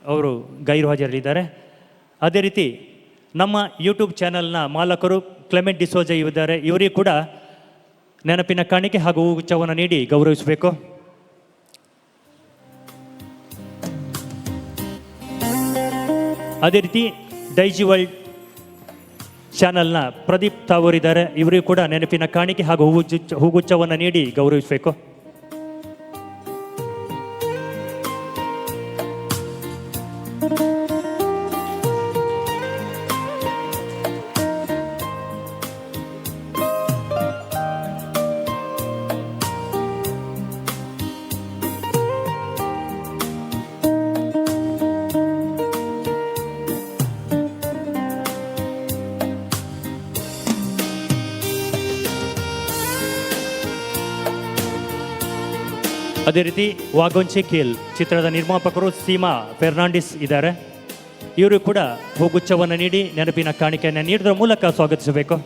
ಅವರು ಗೈರು ಹಾಜರಲ್ಲಿದ್ದಾರೆ. ಅದೇ ರೀತಿ ನಮ್ಮ ಯೂಟ್ಯೂಬ್ ಚಾನಲ್ನ ಮಾಲಕರು ಕ್ಲೆಮೆಂಟ್ ಡಿಸೋಜ ಇದ್ದಾರೆ. ಇವರಿಗೂ ಕೂಡ ನೆನಪಿನ ಕಾಣಿಕೆ ಹಾಗೂ ಹೂಗುಚ್ಛವನ್ನು ನೀಡಿ ಗೌರವಿಸಬೇಕು. ಅದೇ ರೀತಿ ಡೈಜಿ ವರ್ಲ್ಡ್ ಚಾನಲ್ನ ಪ್ರದೀಪ್ ತಾವೂರಿದ್ದಾರೆ. ಇವರಿಗೂ ಕೂಡ ನೆನಪಿನ ಕಾಣಿಕೆ ಹಾಗೂ ಹೂಗುಚ್ಛವನ್ನು ನೀಡಿ ಗೌರವಿಸಬೇಕು. ಅದೇ ರೀತಿ ವಾಗೊಂಚೆ ಖೇಲ್ ಚಿತ್ರದ ನಿರ್ಮಾಪಕರು ಸೀಮಾ ಫೆರ್ನಾಂಡಿಸ್ ಇದ್ದಾರೆ. ಇವರು ಕೂಡ ಹೂಗುಚ್ಛವನ್ನು ನೀಡಿ ನೆನಪಿನ ಕಾಣಿಕೆಯನ್ನು ನೀಡುವುದರ ಮೂಲಕ ಸ್ವಾಗತಿಸಬೇಕು.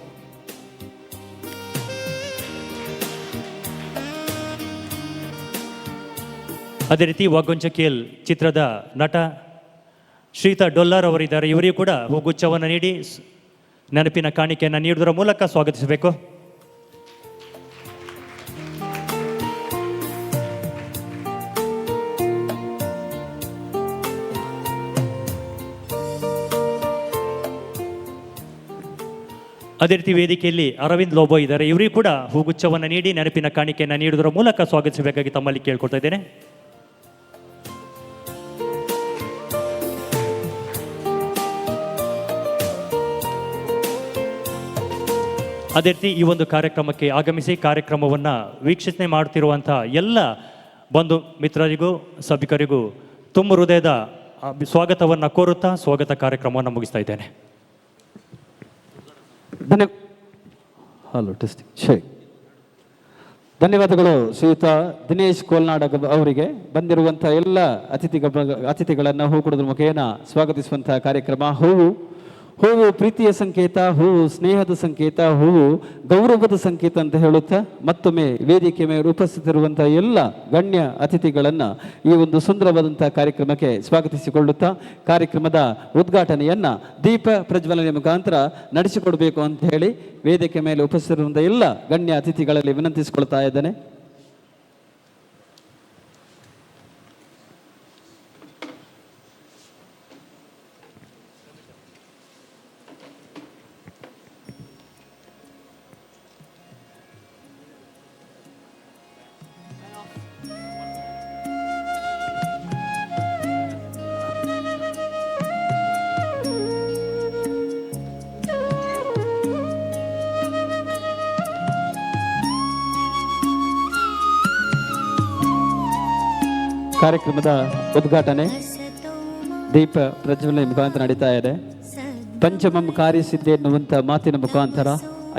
ಅದೇ ರೀತಿ ವಾಗೊಂಚೆ ಖೇಲ್ ಚಿತ್ರದ ನಟ ಶ್ರೀತಾ ಡೊಲ್ಲಾರ್ ಅವರಿದ್ದಾರೆ. ಇವರಿಗೂ ಕೂಡ ಹೂಗುಚ್ಛವನ್ನು ನೀಡಿ ನೆನಪಿನ ಕಾಣಿಕೆಯನ್ನು ನೀಡುವುದರ ಮೂಲಕ ಸ್ವಾಗತಿಸಬೇಕು. ಅದೇ ರೀತಿ ವೇದಿಕೆಯಲ್ಲಿ ಅರವಿಂದ್ ಲೋಬೋ ಇದ್ದಾರೆ. ಇವರಿಗೂ ಕೂಡ ಹೂಗುಚ್ಛವನ್ನು ನೀಡಿ ನೆನಪಿನ ಕಾಣಿಕೆಯನ್ನು ನೀಡುವುದರ ಮೂಲಕ ಸ್ವಾಗತಿಸಬೇಕಾಗಿ ತಮ್ಮಲ್ಲಿ ಕೇಳ್ಕೊಳ್ತಾ ಇದ್ದೇನೆ. ಅದೇ ರೀತಿ ಈ ಒಂದು ಕಾರ್ಯಕ್ರಮಕ್ಕೆ ಆಗಮಿಸಿ ಕಾರ್ಯಕ್ರಮವನ್ನು ವೀಕ್ಷಣೆ ಮಾಡುತ್ತಿರುವಂಥ ಎಲ್ಲ ಬಂಧು ಮಿತ್ರರಿಗೂ ಸಭಿಕರಿಗೂ ತುಂಬ ಹೃದಯದ ಸ್ವಾಗತವನ್ನು ಕೋರುತ್ತಾ ಸ್ವಾಗತ ಕಾರ್ಯಕ್ರಮವನ್ನು ಮುಗಿಸ್ತಾ ಇದ್ದೇನೆ. ಹಲೋ ಟೆಸ್ಟಿಂಗ್ ಶೇ ಧನ್ಯವಾದಗಳು ಶ್ರೀಯುತ ದಿನೇಶ್ ಕೋಲ್ನಾಡ್ ಅವರಿಗೆ. ಬಂದಿರುವಂಥ ಎಲ್ಲ ಅತಿಥಿಗಳನ್ನು ಹೂ ಕೊಡೋದ್ರ ಮುಖೇನ ಸ್ವಾಗತಿಸುವಂತಹ ಕಾರ್ಯಕ್ರಮ. ಹೂವು ಪ್ರೀತಿಯ ಸಂಕೇತ, ಹೂವು ಸ್ನೇಹದ ಸಂಕೇತ, ಹೂವು ಗೌರವದ ಸಂಕೇತ ಅಂತ ಹೇಳುತ್ತಾ ಮತ್ತೊಮ್ಮೆ ವೇದಿಕೆ ಮೇಲೆ ಉಪಸ್ಥಿತರಿರುವಂಥ ಎಲ್ಲ ಗಣ್ಯ ಅತಿಥಿಗಳನ್ನು ಈ ಒಂದು ಸುಂದರವಾದಂಥ ಕಾರ್ಯಕ್ರಮಕ್ಕೆ ಸ್ವಾಗತಿಸಿಕೊಳ್ಳುತ್ತಾ ಕಾರ್ಯಕ್ರಮದ ಉದ್ಘಾಟನೆಯನ್ನು ದೀಪ ಪ್ರಜ್ವಲನೆ ಮುಖಾಂತರ ನಡೆಸಿಕೊಡಬೇಕು ಅಂತ ಹೇಳಿ ವೇದಿಕೆ ಮೇಲೆ ಉಪಸ್ಥಿತರಿರುವಂಥ ಎಲ್ಲ ಗಣ್ಯ ಅತಿಥಿಗಳಲ್ಲಿ ವಿನಂತಿಸಿಕೊಳ್ತಾ ಇದ್ದೇನೆ. ಕಾರ್ಯಕ್ರಮದ ಉದ್ಘಾಟನೆ ದೀಪ ಪ್ರಜ್ವಲನೆ ಮುಖಾಂತರ ನಡೀತಾ ಇದೆ. ಪಂಚಮಂ ಕಾರ್ಯಸಿದ್ಧಿ ಎನ್ನುವಂಥ ಮಾತಿನ ಮುಖಾಂತರ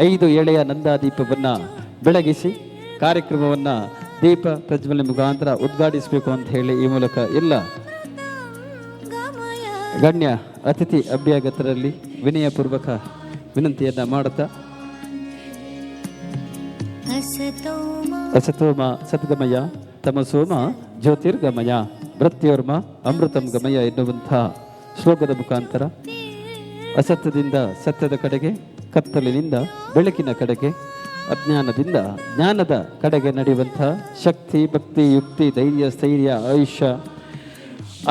5 ಎಳೆಯ ನಂದಾದೀಪವನ್ನು ಬೆಳಗಿಸಿ ಕಾರ್ಯಕ್ರಮವನ್ನು ದೀಪ ಪ್ರಜ್ವಲನೆ ಮುಖಾಂತರ ಉದ್ಘಾಟಿಸಬೇಕು ಅಂತ ಹೇಳಿ ಈ ಮೂಲಕ ಎಲ್ಲ ಗಣ್ಯ ಅತಿಥಿ ಅಭ್ಯಾಗತರಲ್ಲಿ ವಿನಯಪೂರ್ವಕ ವಿನಂತಿಯನ್ನು ಮಾಡುತ್ತಾ ಅಸತೋಮ ಸದ್ಗಮಯ ತಮಸೋಮ ಜ್ಯೋತಿರ್ಗಮಯ ಮೃತ್ಯೋರ್ಮ ಅಮೃತಂ ಗಮಯ ಎನ್ನುವಂಥ ಶ್ಲೋಕದ ಮುಖಾಂತರ ಅಸತ್ಯದಿಂದ ಸತ್ಯದ ಕಡೆಗೆ, ಕತ್ತಲಿನಿಂದ ಬೆಳಕಿನ ಕಡೆಗೆ, ಅಜ್ಞಾನದಿಂದ ಜ್ಞಾನದ ಕಡೆಗೆ ನಡೆಯುವಂಥ ಶಕ್ತಿ, ಭಕ್ತಿ, ಯುಕ್ತಿ, ಧೈರ್ಯ, ಸ್ಥೈರ್ಯ, ಆಯುಷ್ಯ,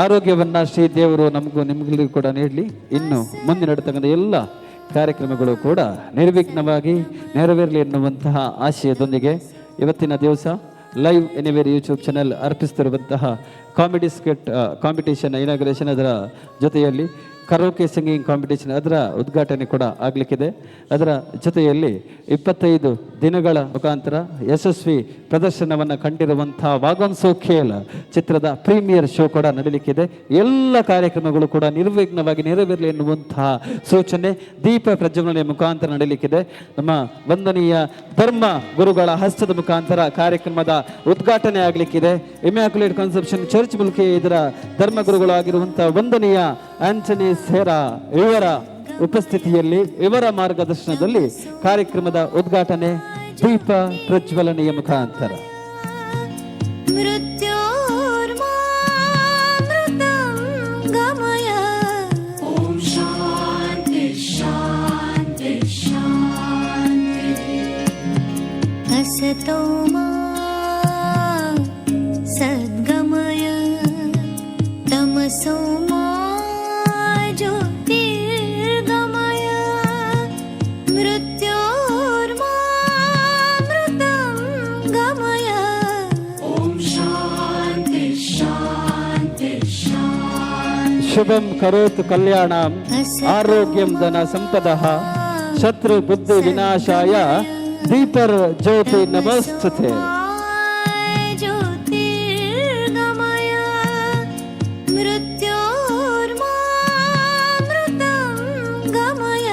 ಆರೋಗ್ಯವನ್ನು ಶ್ರೀ ದೇವರು ನಮಗೂ ನಿಮಗಳಿಗೂ ಕೂಡ ನೀಡಲಿ. ಇನ್ನು ಮುಂದೆ ನಡೆತಕ್ಕಂಥ ಎಲ್ಲ ಕಾರ್ಯಕ್ರಮಗಳು ಕೂಡ ನಿರ್ವಿಘ್ನವಾಗಿ ನೆರವೇರಲಿ ಎನ್ನುವಂತಹ ಆಶಯದೊಂದಿಗೆ ಇವತ್ತಿನ ದಿವಸ ಲೈವ್ ಎನಿವೇರ್ ಯೂಟ್ಯೂಬ್ ಚಾನೆಲ್ ಅರ್ಪಿಸ್ತಿರುವಂತಹ ಕಾಮಿಡಿ ಸ್ಕಿಟ್ ಕಾಂಪಿಟೇಷನ್ ಇನಾಗ್ರೇಷನ್, ಅದರ ಜೊತೆಯಲ್ಲಿ ಕರೋಕೆ ಸಿಂಗಿಂಗ್ ಕಾಂಪಿಟೇಷನ್ ಅದರ ಉದ್ಘಾಟನೆ ಕೂಡ ಆಗಲಿಕ್ಕಿದೆ. ಅದರ ಜೊತೆಯಲ್ಲಿ 25 ದಿನಗಳ ಮುಖಾಂತರ ಯಶಸ್ವಿ ಪ್ರದರ್ಶನವನ್ನು ಕಂಡಿರುವಂಥ ವಾಗೊಂಚೆ ಖೇಲ್ ಚಿತ್ರದ ಪ್ರೀಮಿಯರ್ ಶೋ ಕೂಡ ನಡೀಲಿಕ್ಕಿದೆ. ಎಲ್ಲ ಕಾರ್ಯಕ್ರಮಗಳು ಕೂಡ ನಿರ್ವಿಘ್ನವಾಗಿ ನೆರವೇರಲಿ ಎನ್ನುವಂತಹ ಸೂಚನೆ ದೀಪ ಪ್ರಜ್ವಲನೆ ಮುಖಾಂತರ ನಡೀಲಿಕ್ಕಿದೆ. ನಮ್ಮ ವಂದನೀಯ ಧರ್ಮ ಗುರುಗಳ ಹಸ್ತದ ಮುಖಾಂತರ ಕಾರ್ಯಕ್ರಮದ ಉದ್ಘಾಟನೆ ಆಗಲಿಕ್ಕಿದೆ. ಇಮ್ಯಾಕ್ಯುಲೇಟ್ ಕನ್ಸೆಪ್ಷನ್ ಚರ್ಚ್ ಮೂಲಕ ಇದರ ಧರ್ಮಗುರುಗಳಾಗಿರುವಂಥ ವಂದನೀಯ ಆಂಟನಿ ಸೇರಾ ಇವರ ಉಪಸ್ಥಿತಿಯಲ್ಲಿ, ಇವರ ಮಾರ್ಗದರ್ಶನದಲ್ಲಿ ಕಾರ್ಯಕ್ರಮದ ಉದ್ಘಾಟನೆ ದೀಪ ಪ್ರಜ್ವಲನೆಯ ಮುಖಾಂತರ. ಓಂ ಶಾಂತಿ असतो मा सद्गमय तमसो मा ज्योतिर्गमय मृत्योर्मामृतं गमय ॐ शान्ति शान्ति शान्ति ಶುಭಂ ಕರೋತು ಕಲ್ಯಾಣಂ ಆರೋಗ್ಯಂ ಧನ ಸಂಪದಃ ಶತ್ರು ಬುದ್ಧಿ ವಿನಾಶಾಯ ದೀಪರ್ ಜ್ಯೋತಿ ನಮಸ್ತುತೆ. ज्योतिर्गमय मृत्योर्मामृतं गमय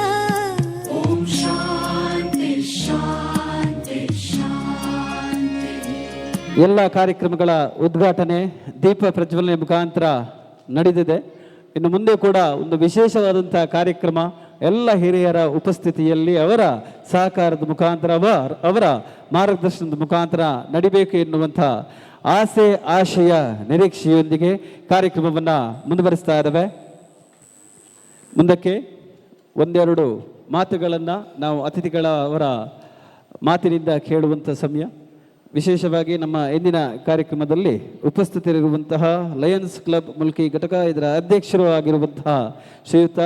ॐ शान्ति शान्ति शान्ति. ಎಲ್ಲ ಕಾರ್ಯಕ್ರಮಗಳ ಉದ್ಘಾಟನೆ ದೀಪ ಪ್ರಜ್ವಲನೆ ಮುಖಾಂತರ ನಡೆದಿದೆ. ಇನ್ನು ಮುಂದೆ ಕೂಡ ಒಂದು ವಿಶೇಷವಾದಂತಹ ಕಾರ್ಯಕ್ರಮ ಎಲ್ಲ ಹಿರಿಯರ ಉಪಸ್ಥಿತಿಯಲ್ಲಿ ಅವರ ಸಹಕಾರದ ಮುಖಾಂತರ ಅವರ ಮಾರ್ಗದರ್ಶನದ ಮುಖಾಂತರ ನಡಿಬೇಕು ಎನ್ನುವಂಥ ಆಸೆ ಆಶಯ ನಿರೀಕ್ಷೆಯೊಂದಿಗೆ ಕಾರ್ಯಕ್ರಮವನ್ನು ಮುಂದುವರಿಸ್ತಾ ಇದ್ದಾವೆ. ಮುಂದಕ್ಕೆ ಒಂದೆರಡು ಮಾತುಗಳನ್ನು ನಾವು ಅವರ ಮಾತಿನಿಂದ ಕೇಳುವಂಥ ಸಮಯ. ವಿಶೇಷವಾಗಿ ನಮ್ಮ ಇಂದಿನ ಕಾರ್ಯಕ್ರಮದಲ್ಲಿ ಉಪಸ್ಥಿತರಿರುವಂತಹ ಲಯನ್ಸ್ ಕ್ಲಬ್ ಮುಲ್ಕಿ ಘಟಕ ಇದರ ಅಧ್ಯಕ್ಷರು ಆಗಿರುವಂತಹ ಶ್ರೀಯುತ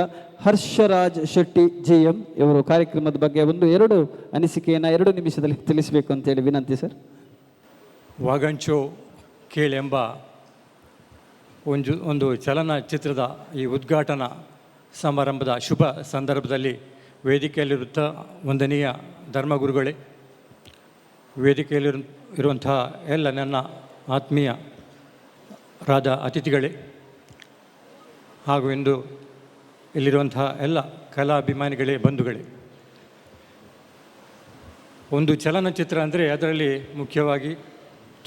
ಹರ್ಷರಾಜ್ ಶೆಟ್ಟಿ GM ಇವರು ಕಾರ್ಯಕ್ರಮದ ಬಗ್ಗೆ ಎರಡು ಅನಿಸಿಕೆಯನ್ನು 2 ನಿಮಿಷದಲ್ಲಿ ತಿಳಿಸಬೇಕು ಅಂತೇಳಿ ವಿನಂತಿ ಸರ್. ವಾಗಂಚು ಕೇಳೆಂಬ ಒಂದು ಚಲನಚಿತ್ರದ ಈ ಉದ್ಘಾಟನಾ ಸಮಾರಂಭದ ಶುಭ ಸಂದರ್ಭದಲ್ಲಿ ವೇದಿಕೆಯಲ್ಲಿರುತ್ತ ವಂದನೀಯ ಧರ್ಮಗುರುಗಳೇ, ವೇದಿಕೆಯಲ್ಲಿರುವಂತಹ ಎಲ್ಲ ನನ್ನ ಆತ್ಮೀಯರಾದ ಅತಿಥಿಗಳೇ, ಹಾಗೂ ಇಂದು ಇಲ್ಲಿರುವಂತಹ ಎಲ್ಲ ಕಲಾಭಿಮಾನಿಗಳೇ, ಬಂಧುಗಳೇ, ಒಂದು ಚಲನಚಿತ್ರ ಅಂದರೆ ಅದರಲ್ಲಿ ಮುಖ್ಯವಾಗಿ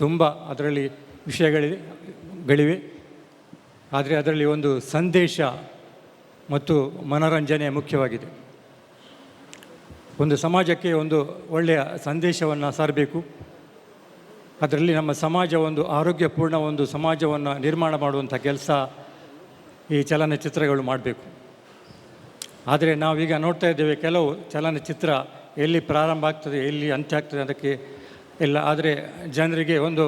ತುಂಬ ಅದರಲ್ಲಿ ವಿಷಯಗಳಿವೆ. ಆದರೆ ಅದರಲ್ಲಿ ಒಂದು ಸಂದೇಶ ಮತ್ತು ಮನೋರಂಜನೆ ಮುಖ್ಯವಾಗಿದೆ. ಒಂದು ಸಮಾಜಕ್ಕೆ ಒಂದು ಒಳ್ಳೆಯ ಸಂದೇಶವನ್ನು ಸಾರಬೇಕು. ಅದರಲ್ಲಿ ನಮ್ಮ ಸಮಾಜ ಒಂದು ಆರೋಗ್ಯಪೂರ್ಣ ಒಂದು ಸಮಾಜವನ್ನು ನಿರ್ಮಾಣ ಮಾಡುವಂಥ ಕೆಲಸ ಈ ಚಲನಚಿತ್ರಗಳು ಮಾಡಬೇಕು. ಆದರೆ ನಾವೀಗ ನೋಡ್ತಾ ಇದ್ದೇವೆ, ಕೆಲವು ಚಲನಚಿತ್ರ ಎಲ್ಲಿ ಪ್ರಾರಂಭ ಆಗ್ತದೆ ಎಲ್ಲಿ ಅಂತ್ಯ ಆಗ್ತದೆ ಅದಕ್ಕೆ ಇಲ್ಲ. ಆದರೆ ಜನರಿಗೆ ಒಂದು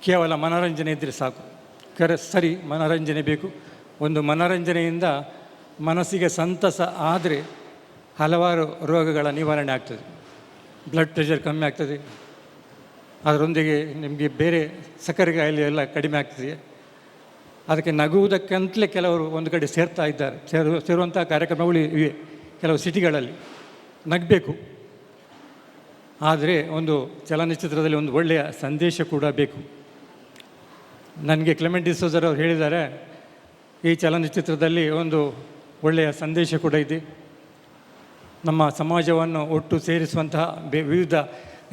ಕೇವಲ ಮನೋರಂಜನೆ ಇದ್ದರೆ ಸಾಕು. ಸರಿ, ಮನೋರಂಜನೆ ಬೇಕು. ಒಂದು ಮನೋರಂಜನೆಯಿಂದ ಮನಸ್ಸಿಗೆ ಸಂತಸ ಆದರೆ ಹಲವಾರು ರೋಗಗಳ ನಿವಾರಣೆ ಆಗ್ತದೆ. ಬ್ಲಡ್ ಪ್ರೆಷರ್ ಕಮ್ಮಿ ಆಗ್ತದೆ, ಅದರೊಂದಿಗೆ ನಿಮಗೆ ಬೇರೆ ಸಕ್ಕರೆ ಕಾಯಿಲೆ ಎಲ್ಲ ಕಡಿಮೆ ಆಗ್ತದೆ. ಅದಕ್ಕೆ ನಗುವುದಕ್ಕಂತಲೇ ಕೆಲವರು ಒಂದು ಕಡೆ ಸೇರ್ತಾ ಇದ್ದಾರೆ. ಸೇರುವಂಥ ಕಾರ್ಯಕ್ರಮಗಳು ಇವೆ ಕೆಲವು ಸಿಟಿಗಳಲ್ಲಿ. ನಗಬೇಕು, ಆದರೆ ಒಂದು ಚಲನಚಿತ್ರದಲ್ಲಿ ಒಂದು ಒಳ್ಳೆಯ ಸಂದೇಶ ಕೂಡ ಬೇಕು. ನನಗೆ ಕ್ಲೆಮೆಂಟ್ ಡಿಸೋಜರ್ ಅವರು ಹೇಳಿದ್ದಾರೆ, ಈ ಚಲನಚಿತ್ರದಲ್ಲಿ ಒಂದು ಒಳ್ಳೆಯ ಸಂದೇಶ ಕೂಡ ಇದೆ. ನಮ್ಮ ಸಮಾಜವನ್ನು ಒಟ್ಟು ಸೇರಿಸುವಂತಹ ವಿವಿಧ